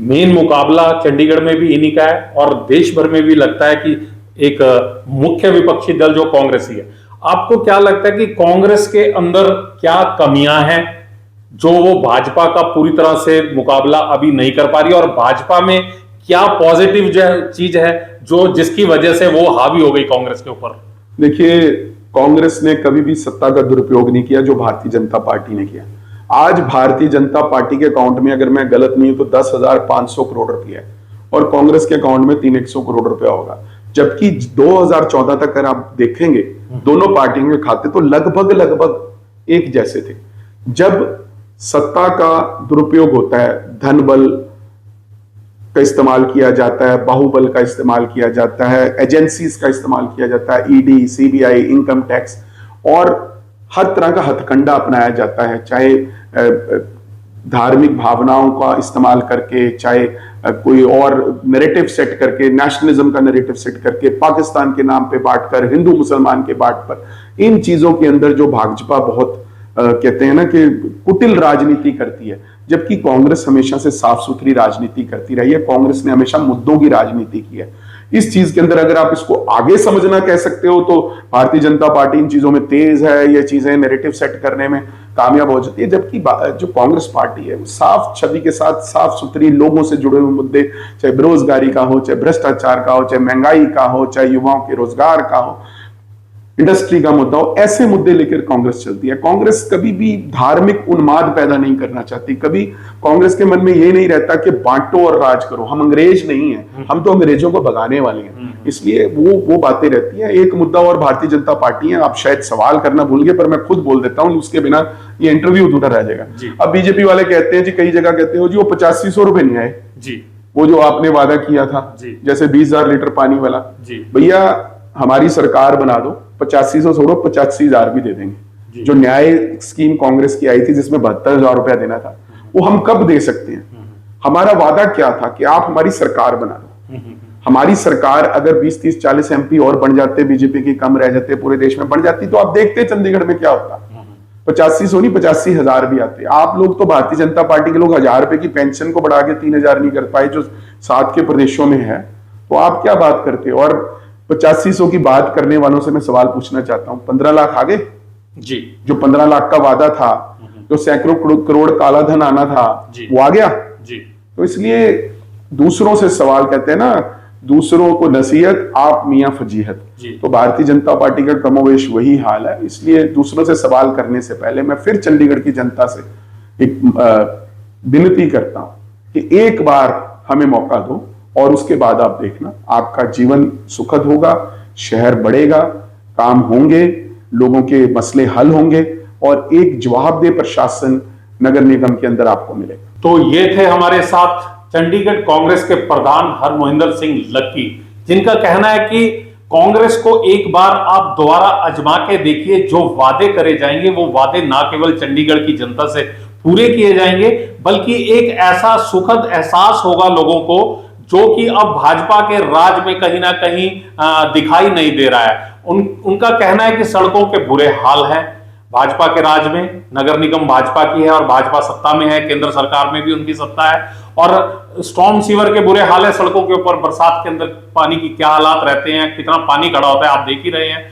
मेन मुकाबला चंडीगढ़ में भी इन्हीं का है, और देश भर में भी लगता है कि एक मुख्य विपक्षी दल जो कांग्रेस ही है। आपको क्या लगता है कि कांग्रेस के अंदर क्या कमियां हैं जो वो भाजपा का पूरी तरह से मुकाबला अभी नहीं कर पा रही, और भाजपा में क्या पॉजिटिव चीज है जो जिसकी वजह से वो हावी हो गई कांग्रेस के ऊपर? देखिए, कांग्रेस ने कभी भी सत्ता का दुरुपयोग नहीं किया जो भारतीय जनता पार्टी ने किया। आज भारतीय जनता पार्टी के अकाउंट में, अगर मैं गलत नहीं हूं तो 10,500 करोड़ रुपया है, और कांग्रेस के अकाउंट में 300 करोड़ रुपया होगा। जबकि 2014 तक अगर आप देखेंगे दोनों पार्टियों के खाते तो लगभग एक जैसे थे। जब सत्ता का दुरुपयोग होता है, धन बल का इस्तेमाल किया जाता है, बाहुबल का इस्तेमाल किया जाता है, एजेंसीज का इस्तेमाल किया जाता है, ईडी, सीबीआई, इनकम टैक्स, और हर तरह का हथकंडा अपनाया जाता है, चाहे धार्मिक भावनाओं का इस्तेमाल करके, चाहे कोई और नैरेटिव सेट करके, नेशनलिज्म का नैरेटिव सेट करके, पाकिस्तान के नाम पे बांटकर, हिंदू मुसलमान के बाट पर, इन चीजों के अंदर जो भाजपा बहुत कहते हैं ना कि कुटिल राजनीति करती है, जबकि कांग्रेस हमेशा से साफ सुथरी राजनीति करती रही है। कांग्रेस ने हमेशा मुद्दों की राजनीति की है। इस चीज के अंदर अगर आप इसको आगे समझना कह सकते हो तो भारतीय जनता पार्टी इन चीजों में तेज है, ये चीजें नैरेटिव सेट करने में कामयाब हो जाती है, जबकि जो कांग्रेस पार्टी है वो साफ छवि के साथ साफ सुथरी लोगों से जुड़े हुए मुद्दे, चाहे बेरोजगारी का हो, चाहे भ्रष्टाचार का हो, चाहे महंगाई का हो, चाहे युवाओं के रोजगार का हो, इंडस्ट्री का मुद्दा हो, ऐसे मुद्दे लेकर कांग्रेस चलती है। कांग्रेस कभी भी धार्मिक उन्माद पैदा नहीं करना चाहती। कभी कांग्रेस के मन में ये नहीं रहता कि बांटो और राज करो। हम अंग्रेज नहीं हैं, हम तो अंग्रेजों को भगाने वाले हैं। इसलिए वो बातें रहती हैं। एक मुद्दा और भारतीय जनता पार्टी है, आप शायद सवाल करना भूल गए पर मैं खुद बोल देता हूं, उसके बिना ये इंटरव्यू अधूरा रह जाएगा। अब बीजेपी वाले कहते हैं जी, कई जगह कहते हो जी वो 8500 रुपए नहीं आए जी, वो जो आपने वादा किया था जैसे 20,000 लीटर पानी वाला। भैया हमारी सरकार बना दो, 8500 छोड़ो 85,000 भी दे देंगे। जो न्याय स्कीम कांग्रेस की आई थी जिसमें 72,000 रुपया देना था, वो हम कब दे सकते हैं? हमारा वादा क्या था कि आप हमारी सरकार बना दो। हमारी सरकार अगर 20, 30, 40 एमपी और बन जाते, बीजेपी की कम रह जाते, पूरे देश में बन जाती, तो आप देखते चंडीगढ़ में क्या होता। 8500 नहीं 85,000 भी आते। आप लोग तो भारतीय जनता पार्टी के लोग 1,000 रुपए की पेंशन को बढ़ा के 3,000 नहीं कर पाए, जो 7 के प्रदेशों में है, तो आप क्या बात करते हो? और 8500 की बात करने वालों से मैं सवाल पूछना चाहता हूं, 15 लाख आ गए जी? जो 15 लाख का वादा था, जो सैकड़ों करोड़ काला धन आना था, वो आ गया जी? तो इसलिए दूसरों से सवाल, कहते हैं ना, दूसरों को नसीहत आप मियां फजीहत। तो भारतीय जनता पार्टी का कमोवेश वही हाल है। इसलिए दूसरों से सवाल करने से पहले मैं फिर चंडीगढ़ की जनता से एक विनती करता हूं कि एक बार हमें मौका दो और उसके बाद आप देखना, आपका जीवन सुखद होगा, शहर बढ़ेगा, काम होंगे, लोगों के मसले हल होंगे और एक जवाबदेह प्रशासन नगर निगम के अंदर आपको मिलेगा। तो ये थे हमारे साथ चंडीगढ़ कांग्रेस के प्रधान हरमोहिंदर सिंह लक्की, जिनका कहना है कि कांग्रेस को एक बार आप दोबारा आजमा के देखिए, जो वादे करे जाएंगे वो वादे ना केवल चंडीगढ़ की जनता से पूरे किए जाएंगे, बल्कि एक ऐसा सुखद एहसास होगा लोगों को जो कि अब भाजपा के राज में कहीं ना कहीं दिखाई नहीं दे रहा है। उनका कहना है कि सड़कों के बुरे हाल हैं भाजपा के राज में, नगर निगम भाजपा की है और भाजपा सत्ता में है, केंद्र सरकार में भी उनकी सत्ता है, और स्टॉर्म सीवर के बुरे हाल है, सड़कों के ऊपर बरसात के अंदर पानी की क्या हालात रहते हैं, कितना पानी खड़ा होता है, आप देख ही रहे हैं।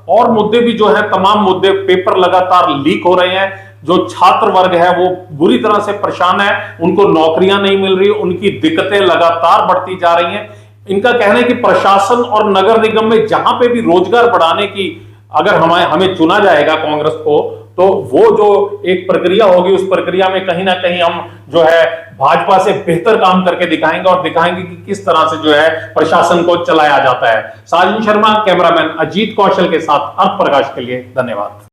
और मुद्दे भी जो है, तमाम मुद्दे, पेपर लगातार लीक हो रहे हैं, जो छात्र वर्ग है वो बुरी तरह से परेशान है, उनको नौकरियां नहीं मिल रही, उनकी दिक्कतें लगातार बढ़ती जा रही हैं। इनका कहना है कि प्रशासन और नगर निगम में जहां पे भी रोजगार बढ़ाने की अगर हमें चुना जाएगा कांग्रेस को, तो वो जो एक प्रक्रिया होगी, उस प्रक्रिया में कहीं ना कहीं हम जो है भाजपा से बेहतर काम करके दिखाएंगे और दिखाएंगे कि किस तरह से जो है प्रशासन को चलाया जाता है। साजिद शर्मा, कैमरामैन अजीत कौशल के साथ अर्थ प्रकाश के लिए धन्यवाद।